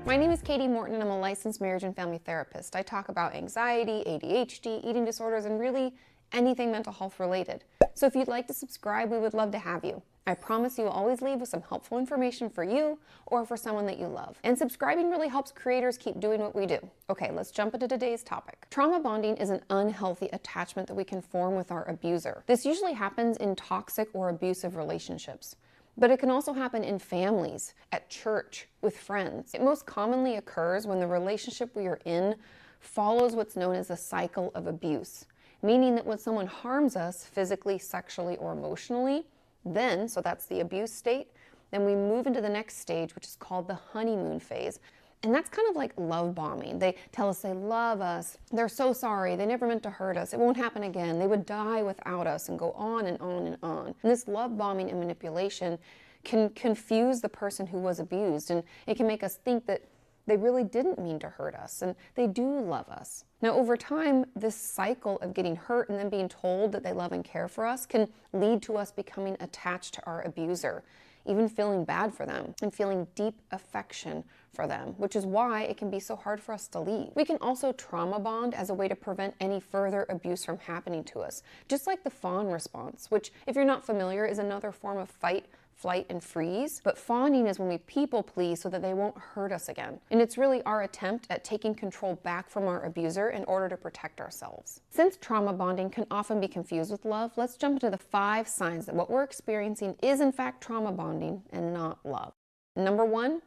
My name is Katie Morton and I'm a licensed marriage and family therapist. I talk about anxiety, ADHD, eating disorders, and really anything mental health related. So if you'd like to subscribe, we would love to have you. I promise you will always leave with some helpful information for you or for someone that you love. And subscribing really helps creators keep doing what we do. Okay, let's jump into today's topic. Trauma bonding is an unhealthy attachment that we can form with our abuser. This usually happens in toxic or abusive relationships. But it can also happen in families, at church, with friends. It most commonly occurs when the relationship we are in follows what's known as a cycle of abuse, meaning that when someone harms us physically, sexually, or emotionally, then, so that's the abuse state, then we move into the next stage, which is called the honeymoon phase. And that's kind of like love bombing. They tell us they love us, they're so sorry, they never meant to hurt us, it won't happen again, they would die without us, and go on and on and on. And this love bombing and manipulation can confuse the person who was abused, and it can make us think that they really didn't mean to hurt us, and they do love us. Now, over time, this cycle of getting hurt and then being told that they love and care for us can lead to us becoming attached to our abuser, even feeling bad for them and feeling deep affection for them, which is why it can be so hard for us to leave. We can also trauma bond as a way to prevent any further abuse from happening to us, just like the fawn response, which, if you're not familiar, is another form of fight, flight, and freeze. But fawning is when we people please so that they won't hurt us again. And it's really our attempt at taking control back from our abuser in order to protect ourselves. Since trauma bonding can often be confused with love, let's jump into the 5 signs that what we're experiencing is in fact trauma bonding and not love. Number 1,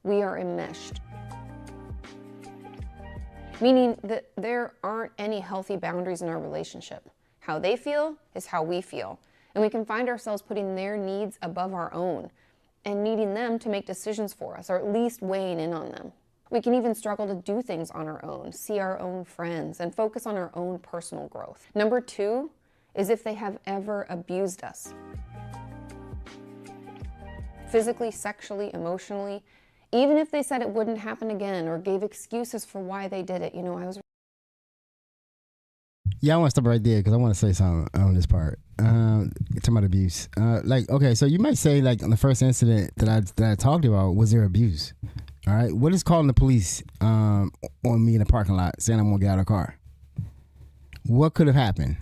we are enmeshed. Meaning that there aren't any healthy boundaries in our relationship. How they feel is how we feel. And we can find ourselves putting their needs above our own and needing them to make decisions for us, or at least weighing in on them. We can even struggle to do things on our own, see our own friends, and focus on our own personal growth. Number 2 is if they have ever abused us. Physically, sexually, emotionally, even if they said it wouldn't happen again or gave excuses for why they did it. Yeah, I want to stop right there because I want to say something on this part. Talking about abuse. Okay, so you might say, like, on the first incident that I talked about, was there abuse? All right, what is calling the police on me in the parking lot saying I'm going to get out of the car? What could have happened?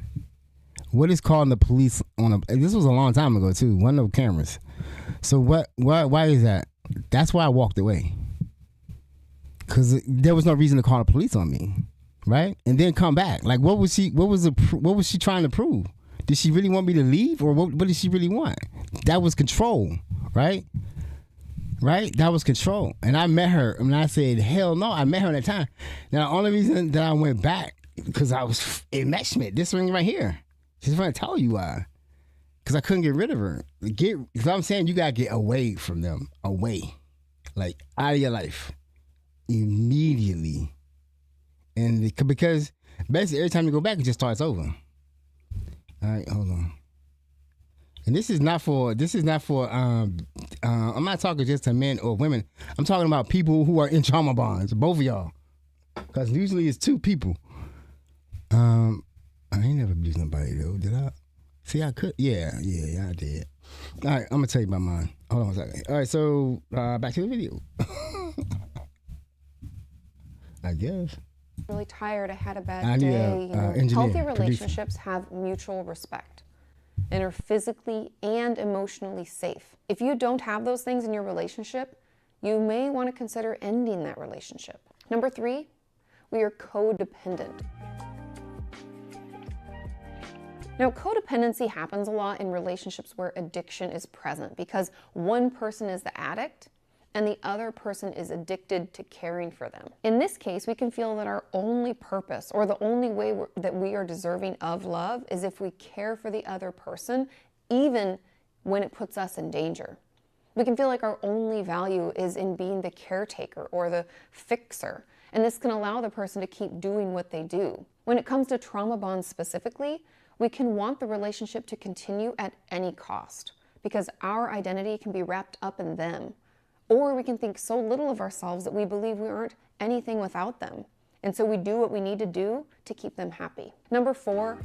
What is calling the police this was a long time ago, too. Wasn't no cameras. So why is that? That's why I walked away. Because there was no reason to call the police on me. Right? And then come back. Like, what was she trying to prove? Did she really want me to leave, or what did she really want? That was control, right? Right? That was control. And I met her, and I said, hell no. I met her at that time. Now, the only reason that I went back, because I was enmeshment. This ring right here. She's trying to tell you why. Because I couldn't get rid of her. Because I'm saying you got to get away from them. Away. Like, out of your life. Immediately. And because basically every time you go back, it just starts over. All right, hold on. And this is not for I'm not talking just to men or women. I'm talking about people who are in trauma bonds, both of y'all. Because usually it's 2 people. I ain't never abused nobody though, did I? See, I could. Yeah, I did. All right, I'm gonna tell you about mine. Hold on a second. All right, so back to the video. I guess. Really tired, I had a bad day. Healthy relationships have mutual respect and are physically and emotionally safe. If you don't have those things in your relationship, you may want to consider ending that relationship. Number 3, We are codependent. Now, codependency happens a lot in relationships where addiction is present because one person is the addict and the other person is addicted to caring for them. In this case, we can feel that our only purpose or the only way that we are deserving of love is if we care for the other person, even when it puts us in danger. We can feel like our only value is in being the caretaker or the fixer, and this can allow the person to keep doing what they do. When it comes to trauma bonds specifically, we can want the relationship to continue at any cost because our identity can be wrapped up in them. Or we can think so little of ourselves that we believe we aren't anything without them. And so we do what we need to do to keep them happy. Number 4,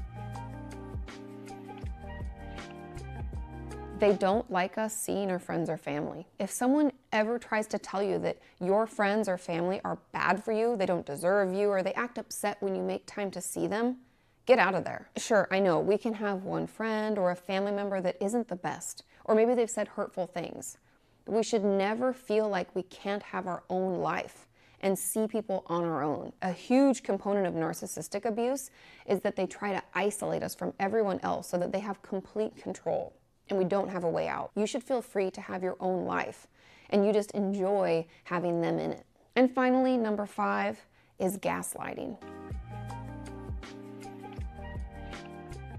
they don't like us seeing our friends or family. If someone ever tries to tell you that your friends or family are bad for you, they don't deserve you, or they act upset when you make time to see them, get out of there. Sure, I know, we can have one friend or a family member that isn't the best, or maybe they've said hurtful things. But we should never feel like we can't have our own life and see people on our own. A huge component of narcissistic abuse is that they try to isolate us from everyone else so that they have complete control and we don't have a way out. You should feel free to have your own life and you just enjoy having them in it. And finally, number 5 is gaslighting.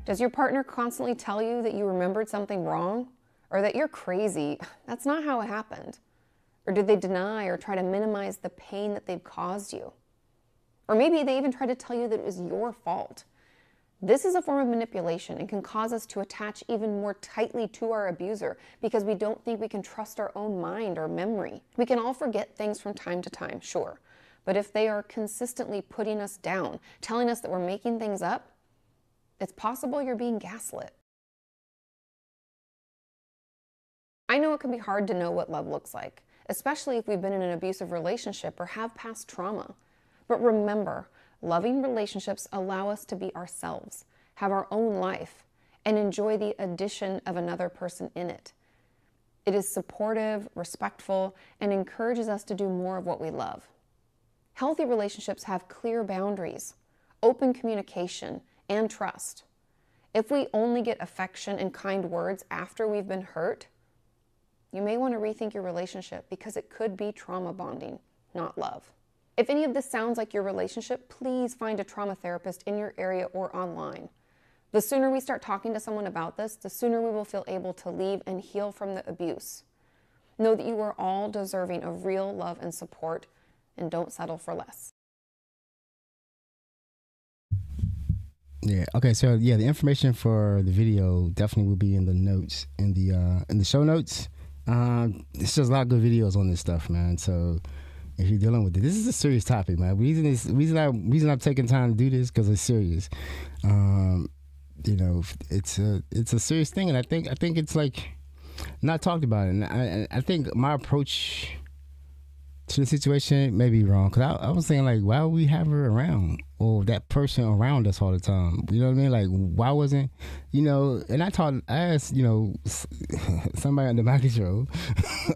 Does your partner constantly tell you that you remembered something wrong or that you're crazy? That's not how it happened. Or did they deny or try to minimize the pain that they've caused you? Or maybe they even try to tell you that it was your fault. This is a form of manipulation and can cause us to attach even more tightly to our abuser because we don't think we can trust our own mind or memory. We can all forget things from time to time, sure. But if they are consistently putting us down, telling us that we're making things up, it's possible you're being gaslit. I know it can be hard to know what love looks like, especially if we've been in an abusive relationship or have past trauma. But remember, loving relationships allow us to be ourselves, have our own life, and enjoy the addition of another person in it. It is supportive, respectful, and encourages us to do more of what we love. Healthy relationships have clear boundaries, open communication, and trust. If we only get affection and kind words after we've been hurt, you may want to rethink your relationship because it could be trauma bonding, not love. If any of this sounds like your relationship, please find a trauma therapist in your area or online. The sooner we start talking to someone about this, the sooner we will feel able to leave and heal from the abuse. Know that you are all deserving of real love and support, and don't settle for less. Yeah. Okay. So yeah, the information for the video definitely will be in the notes, in the show notes. It's just a lot of good videos on this stuff, man. So if you're dealing with it, this is a serious topic, man. Reason I'm taking time to do this because it's serious. You know, it's a serious thing, and I think it's like not talked about. And I think my approach to the situation may be wrong because I was saying like, why would we have her around or that person around us all the time? You know what I mean? Like, why wasn't, you know? And I asked, you know, somebody on the Michael show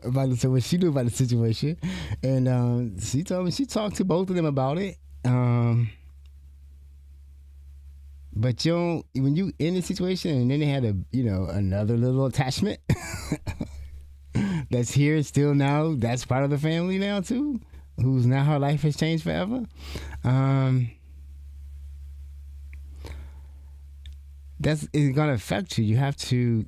about what she knew about the situation, and she told me she talked to both of them about it. But you know, when you in the situation and then they had another little attachment that's here still now, that's part of the family now too, who's now her life has changed forever. It's gonna affect you. You have to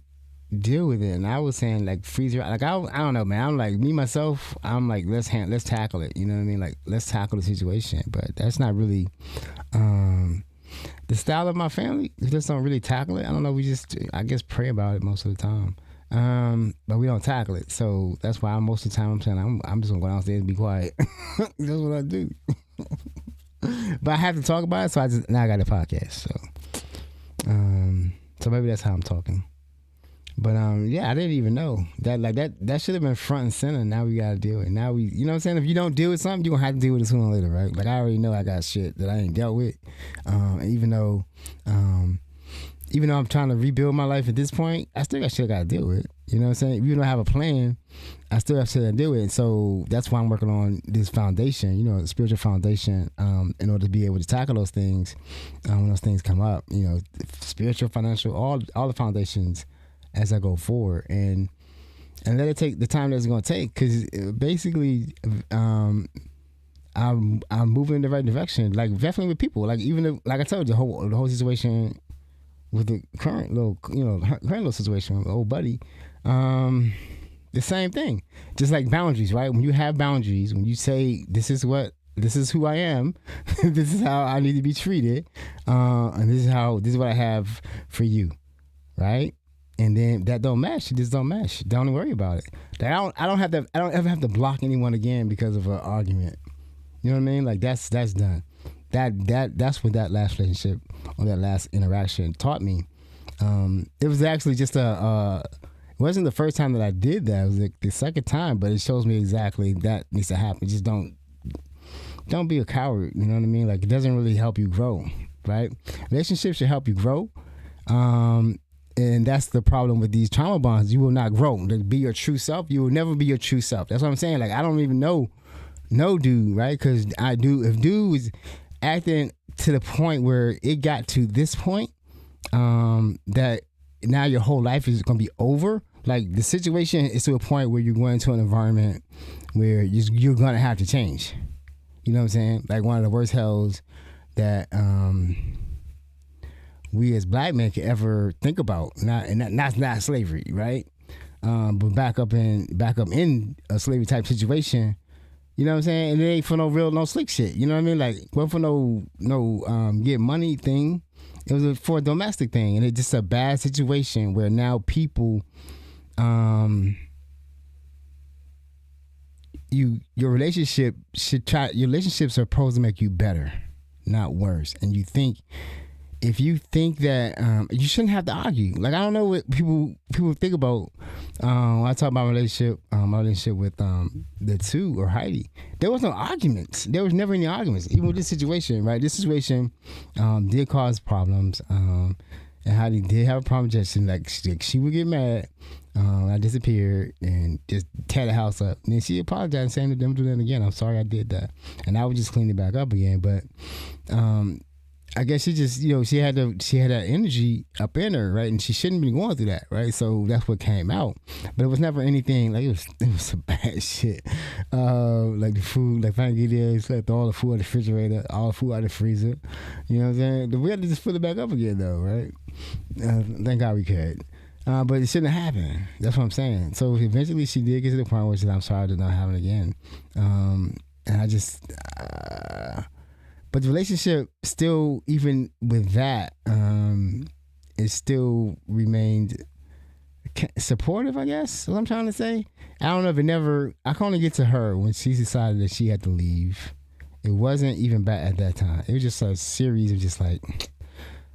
deal with it. And I was saying like freeze your, like I don't know, man. I'm like me myself. I'm like let's tackle it. You know what I mean? Like let's tackle the situation. But that's not really the style of my family. We just don't really tackle it. I don't know. We just I guess pray about it most of the time. But we don't tackle it. So that's why most of the time I'm saying I'm just gonna go downstairs and be quiet. That's what I do. But I have to talk about it, so now I got a podcast. So maybe that's how I'm talking. But yeah, I didn't even know that should have been front and center. Now we gotta deal with it. Now you know what I'm saying? If you don't deal with something, you're gonna have to deal with it sooner or later, right? Like I already know I got shit that I ain't dealt with. Even though I'm trying to rebuild my life at this point, I still got shit I gotta deal with. You know what I'm saying? If you don't have a plan, I still have to do it. And so that's why I'm working on this foundation, you know, spiritual foundation, in order to be able to tackle those things when those things come up. You know, spiritual, financial, all the foundations as I go forward, and let it take the time that it's going to take, because basically, I'm moving in the right direction. Like definitely with people, like even if, like I told you, the whole situation with the current little situation with old buddy. The same thing, just like boundaries, right? When you have boundaries, when you say this is who I am, this is how I need to be treated, and this is what I have for you, right? And then that don't match, it just don't match. Don't worry about it. I don't ever have to block anyone again because of an argument. You know what I mean? Like that's done. That's what that last relationship or that last interaction taught me. It was actually just it wasn't the first time that I did that. It was like the second time, but it shows me exactly that needs to happen. Just don't be a coward. You know what I mean? Like it doesn't really help you grow, right? Relationships should help you grow. And that's the problem with these trauma bonds. You will not grow. Like, be your true self. You will never be your true self. That's what I'm saying. Like I don't even know dude, right? Because if dude was acting to the point where it got to this point, that now your whole life is going to be over. Like the situation is to a point where you're going to an environment where you're going to have to change. You know what I'm saying? Like one of the worst hells that we as black men could ever think about. Not slavery, right? But back up in a slavery type situation. You know what I'm saying? And it ain't for no slick shit. You know what I mean? Like wasn't for no get money thing. It was for a domestic thing, and it's just a bad situation where now people, your relationships are supposed to make you better, not worse. And if you think that you shouldn't have to argue. Like I don't know what people think about when I talk about my relationship with the two or Heidi. There was no arguments. There was never any arguments, even with this situation, right? This situation did cause problems, and Heidi did have a problem. Just like she would get mad. I disappeared and just tear the house up. And then she apologized, saying to them, do that again. I'm sorry I did that, and I would just clean it back up again. But I guess she just, she had that energy up in her, right? And she shouldn't be going through that, right? So that's what came out. But it was never anything, like, it was some bad shit. Like the food, like Frankie did, left all the food out of the refrigerator, all the food out of the freezer. You know what I'm saying? We had to just put it back up again, though, right? Thank God we could. But it shouldn't have happened. That's what I'm saying. So eventually she did get to the point where she said, I'm sorry to not have it again. And I just... But the relationship still, even with that, it still remained supportive, I guess, what I'm trying to say. I don't know if I can only get to her when she decided that she had to leave. It wasn't even bad at that time. It was just a series of just like,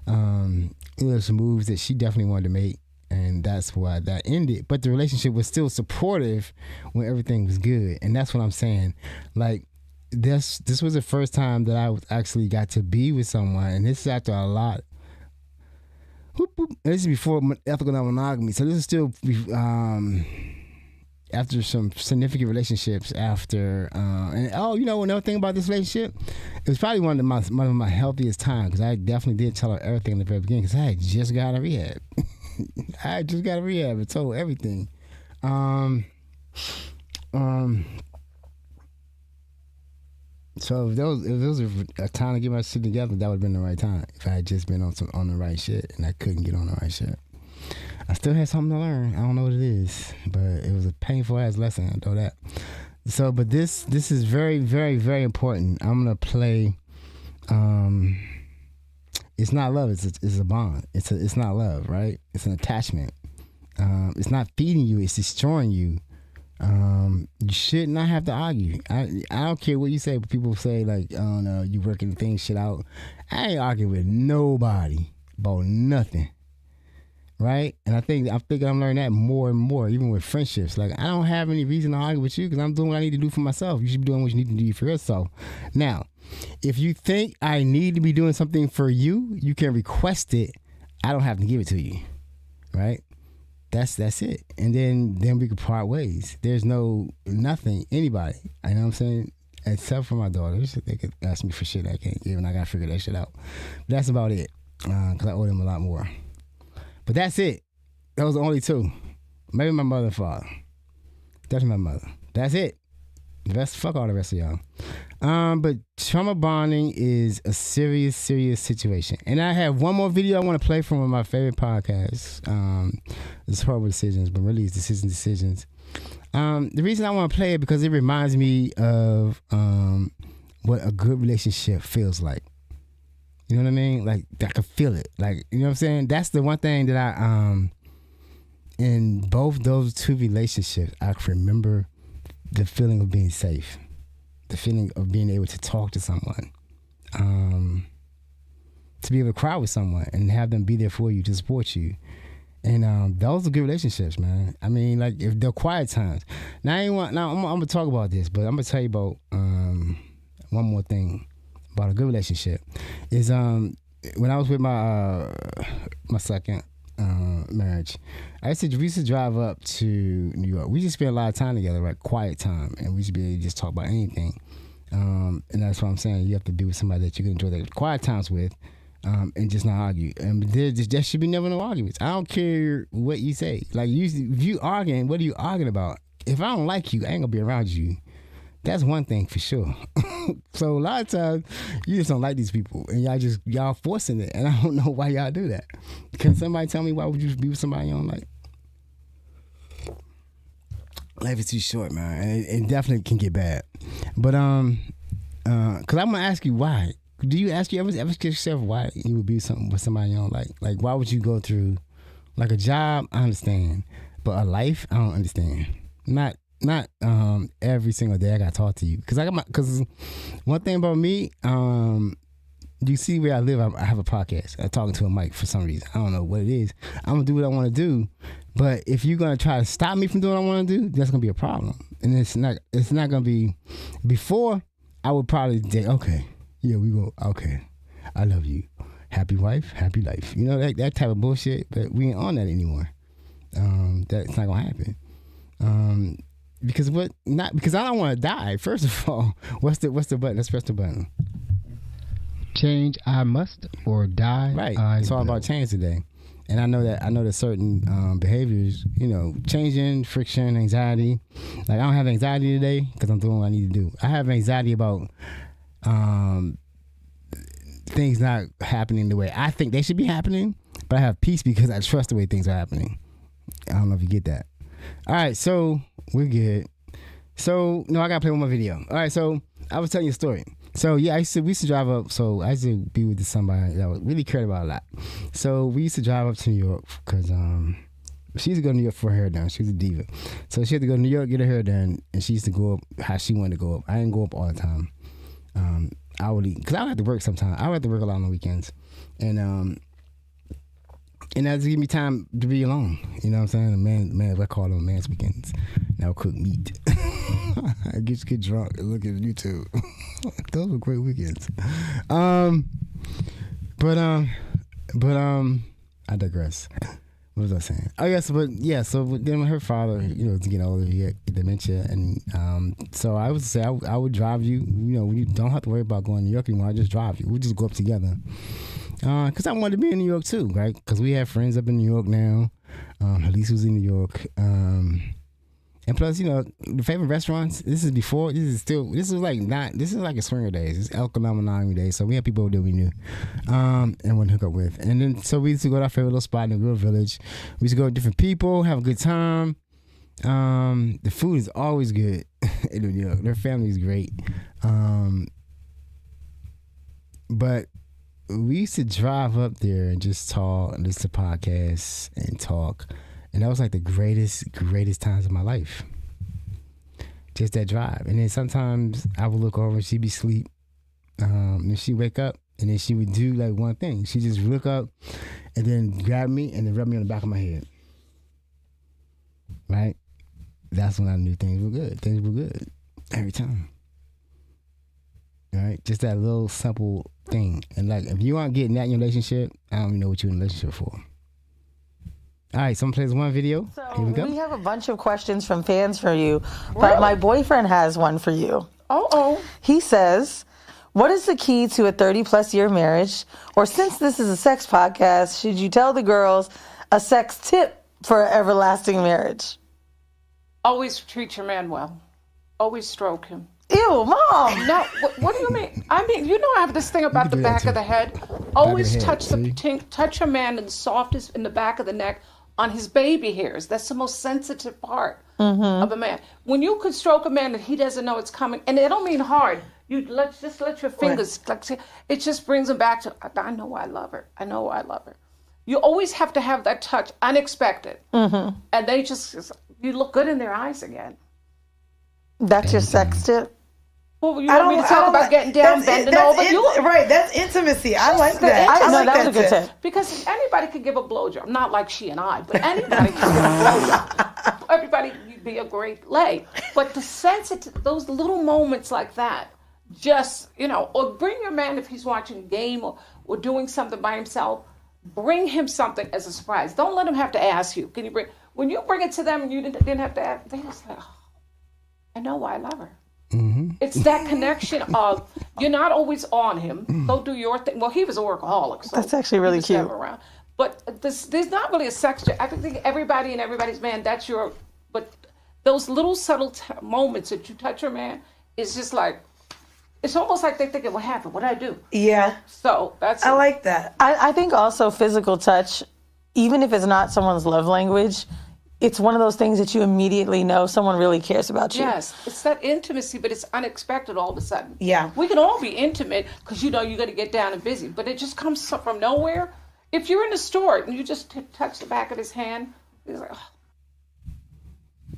it was some moves that she definitely wanted to make, and that's why that ended. But the relationship was still supportive when everything was good, and that's what I'm saying. Like, this was the first time that I actually got to be with someone, and this is after a lot. This is before ethical non-monogamy, so this is still after some significant relationships. After and another thing about this relationship, it was probably one of my healthiest times, because I definitely did tell her everything in the very beginning, because I had just got out of rehab. And told everything. So if there was a time to get my shit together, that would have been the right time. If I had just been on the right shit, and I couldn't get on the right shit. I still had something to learn. I don't know what it is, but it was a painful ass lesson. I know that. So, but this is very, very, very important. I'm gonna play. It's not love. It's a bond. It's not love, right? It's an attachment. It's not feeding you. It's destroying you. You should not have to argue. I don't care what you say, but people say like, oh no, you working things shit out. I ain't arguing with nobody about nothing, right? And I'm thinking I'm learning that more and more, even with friendships. Like, I don't have any reason to argue with you, because I'm doing what I need to do for myself. You should be doing what you need to do for yourself. Now, if you think I need to be doing something for you, you can request it. I don't have to give it to you, right? that's it. And then we could part ways. There's nothing, anybody. You know what I'm saying? Except for my daughters, they could ask me for shit I can't give, and I gotta figure that shit out. But that's about it, because I owe them a lot more. But that's it. Those are only two. Maybe my mother and father. Definitely my mother. That's it. Fuck all the rest of y'all. But trauma bonding is a serious situation. And I have one more video I want to play from one of my favorite podcasts. It's Horrible Decisions, but really it's Decisions. The reason I want to play it because it reminds me of what a good relationship feels like. You know what I mean? Like, I can feel it. Like, you know what I'm saying? That's the one thing that I in both those two relationships, I can remember the feeling of being safe, the feeling of being able to talk to someone, to be able to cry with someone and have them be there for you, to support you. And those are good relationships, man. I mean, like, if they're quiet times. Now I'm gonna talk about this, but I'm gonna tell you about one more thing about a good relationship. Is when I was with my second marriage, we used to drive up to New York. We just spent a lot of time together, like quiet time, and we used to be able to just talk about anything. And that's what I'm saying. You have to be with somebody that you can enjoy the quiet times with, and just not argue. And there should be never no arguments. I don't care what you say. Like, if you arguing, what are you arguing about? If I don't like you, I ain't gonna be around you. That's one thing for sure. So a lot of times you just don't like these people, and y'all forcing it, and I don't know why y'all do that. Can somebody tell me why would you be with somebody you don't like? Life is too short, man, and it definitely can get bad. But cause I'm gonna ask you why. Do you ever ask yourself why you would be with somebody you don't like? Like, why would you go through, like, a job? I understand, but a life, I don't understand. Not every single day I gotta talk to you, because one thing about me, you see where I live, I have a podcast. I'm talking to a mic for some reason. I don't know what it is. I'm gonna do what I want to do, but if you're gonna try to stop me from doing what I want to do, that's gonna be a problem. And it's not gonna be. Before, I would probably say, okay, yeah, we go, okay, I love you, happy wife, happy life. You know, that type of bullshit. But we ain't on that anymore. That's not gonna happen. Because I don't want to die. First of all, what's the button? Let's press the button. Change I must, or die. Right. I It's all will. about change today. And I know that certain behaviors, changing, friction, anxiety. Like, I don't have anxiety today because I'm doing what I need to do. I have anxiety about things not happening the way I think they should be happening, but I have peace because I trust the way things are happening. I don't know if you get that. All right, so we're good. So, no, I got to play one more video. All right, so I was telling you a story. So, yeah, we used to drive up. So, I used to be with somebody that I really cared about a lot. So, we used to drive up to New York because she used to go to New York for her hair done. She was a diva. So, she had to go to New York, get her hair done, and she used to go up how she wanted to go up. I didn't go up all the time. Because I would have to work sometimes. I would have to work a lot on the weekends. And that give me time to be alone. You know what I'm saying? Man, I call them man's weekends. Now cook meat. I get drunk and look at YouTube. Those were great weekends. But I digress. What was I saying? Oh yes, so then when her father, was getting older, he had dementia, and so I would say I would drive you. You don't have to worry about going to New York anymore. I just drive you. We just go up together. Because I wanted to be in New York too, right? Because we have friends up in New York now. Elise was in New York. And plus, the favorite restaurants, this is like a swinger days. It's El Calamari days. So we had people that we knew and would hook up with. And then, so we used to go to our favorite little spot in the Grove Village. We used to go with different people, have a good time. The food is always good in New York. Their family is great. But we used to drive up there and just talk and listen to podcasts and talk. And that was like the greatest times of my life. Just that drive. And then sometimes I would look over and she'd be asleep. And she'd wake up and then she would do like one thing. She'd just look up and then grab me and then rub me on the back of my head. Right? That's when I knew things were good. Things were good. Every time. Right? Just that little simple thing. And like, if you aren't getting that in your relationship, I don't even know what you're in a relationship for. All right, someone plays one video. So Here we go. we have a bunch of questions from fans for you, but my boyfriend has one for you. Oh. He says, what is the key to a 30-plus year marriage? Or since this is a sex podcast, should you tell the girls a sex tip for an everlasting marriage? Always treat your man well. Always stroke him. Ew, Mom. No, what do you mean? I mean, you know I have this thing about the back of the head. Always touch touch a man in the softest, in the back of the neck, on his baby hairs. That's the most sensitive part of a man. When you can stroke a man and he doesn't know it's coming, and it don't mean hard. You just let your fingers, it just brings him back to, I know I love her. I know I love her. You always have to have that touch, unexpected. And they just, you look good in their eyes again. That's your sex tip? Well, you want me to talk about getting down, bending over? Right, that's intimacy. I like that. I like that was a good tip. Because anybody can give a blowjob. Not like she and I, but anybody can give a blowjob. Everybody would be a great lay. But the sensitive, those little moments like that, just, or bring your man if he's watching a game or doing something by himself, bring him something as a surprise. Don't let him have to ask you. Can you when you bring it to them and you didn't have to ask, they just like, oh, I know why I love her. It's that connection of you're not always on him. Go do your thing. Well, he was a workaholic. So that's actually really cute. Never around. But there's not really a sex. I think everybody and everybody's man. That's your. But those little subtle moments that you touch your man is just like. It's almost like they're thinking, "What happened? What did I do?" Yeah. So that's. I like that. I think also physical touch, even if it's not someone's love language. It's one of those things that you immediately know someone really cares about you. Yes, it's that intimacy, but it's unexpected all of a sudden. Yeah. We can all be intimate because, you got to get down and busy, but it just comes from nowhere. If you're in the store and you just touch the back of his hand, he's like, oh.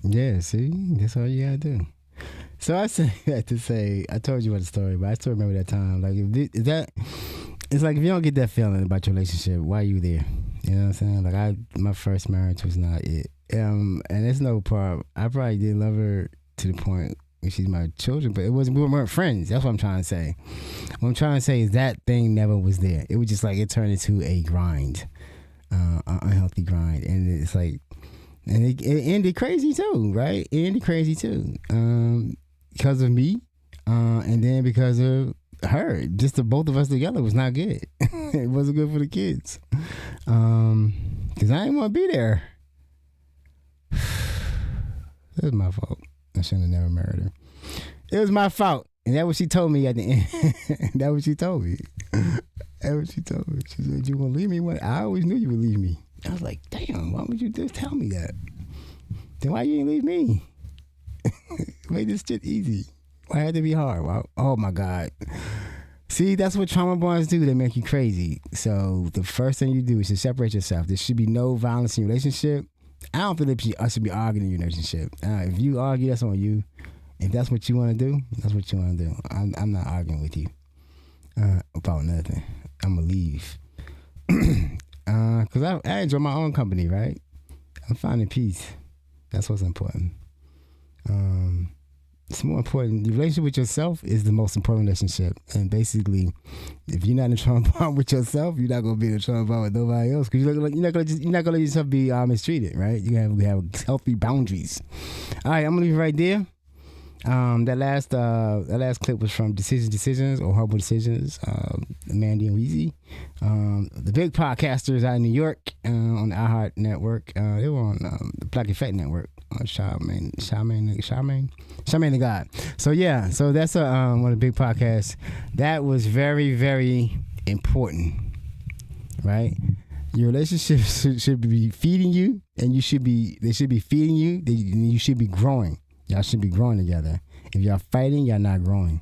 Yeah, see? That's all you got to do. So I say that to say, I told you what the story, but I still remember that time. Like, it's like if you don't get that feeling about your relationship, why are you there? You know what I'm saying? Like, my first marriage was not it. And it's no problem. I probably did love her to the point where she's my children, but we weren't friends. That's what I'm trying to say. What I'm trying to say is that thing never was there. It was just like it turned into a grind, an unhealthy grind, and it's like, and it ended crazy too, right? It ended crazy too, because of me, and then because of her. Just the both of us together was not good. It wasn't good for the kids, because I didn't want to be there. It was my fault. I shouldn't have never married her. It was my fault. And that's what she told me at the end. That's what she told me. That's what she told me. She said, you going to leave me? I always knew you would leave me. I was like, damn, why would you just tell me that? Then why you didn't leave me? Made this shit easy. Why had to be hard? Well, oh, my God. See, that's what trauma bonds do. They make you crazy. So the first thing you do is to separate yourself. There should be no violence in your relationship. I don't feel like I should be arguing in your relationship. If you argue, that's on you. If that's what you want to do, that's what you want to do. I'm not arguing with you about nothing. I'm going to leave. Because I enjoy my own company, right? I'm finding peace. That's what's important. It's more important. The relationship with yourself is the most important relationship. And basically, if you're not in a trauma bond with yourself, you're not gonna be in a trauma bond with nobody else. Because you're not gonna let yourself be mistreated, right? You have healthy boundaries. All right, I'm gonna leave it right there. That last clip was from Decisions or Horrible Decisions, Mandy and Weezy. The big podcasters out in New York on the iHeart Network. They were on the Black Effect Network. Charmaine the God. So yeah, so that's one of the big podcasts. That was very, very important, right? Your relationship should be feeding you, and they should be feeding you. You should be growing. Y'all should be growing together. If y'all fighting, y'all not growing.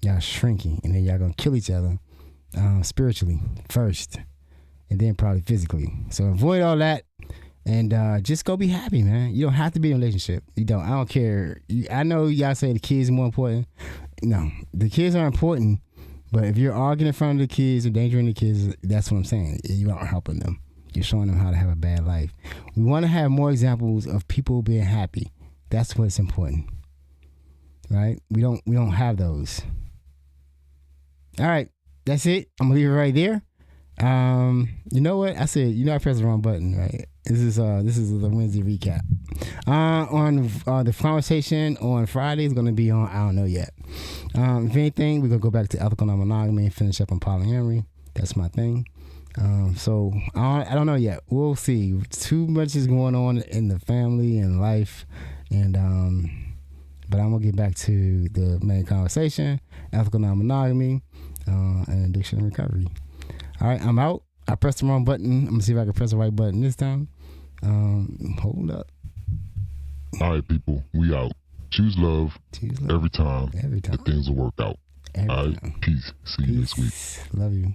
Y'all shrinking, and then y'all gonna kill each other spiritually first, and then probably physically. So avoid all that. And just go be happy, man. You don't have to be in a relationship. You don't. I don't care. I know y'all say the kids are more important. No, the kids are important. But if you're arguing in front of the kids, endangering the kids, that's what I'm saying. You aren't helping them. You're showing them how to have a bad life. We want to have more examples of people being happy. That's what's important, right? We don't have those. All right, that's it. I'm gonna leave it right there. You know what? I said, I pressed the wrong button, right? This is the Wednesday recap. On the conversation on Friday is going to be on I don't know yet. If anything, we're going to go back to ethical non-monogamy and finish up on polyamory. That's my thing. So I don't know yet. We'll see. Too much is going on in the family and life, and but I'm gonna get back to the main conversation: ethical non-monogamy and addiction and recovery. All right, I'm out. I pressed the wrong button. I'm gonna see if I can press the right button this time. Hold up. All right, people, we out. Choose love, every time. Every time. And things will work out. Every all right, time. peace. See you next week. Love you.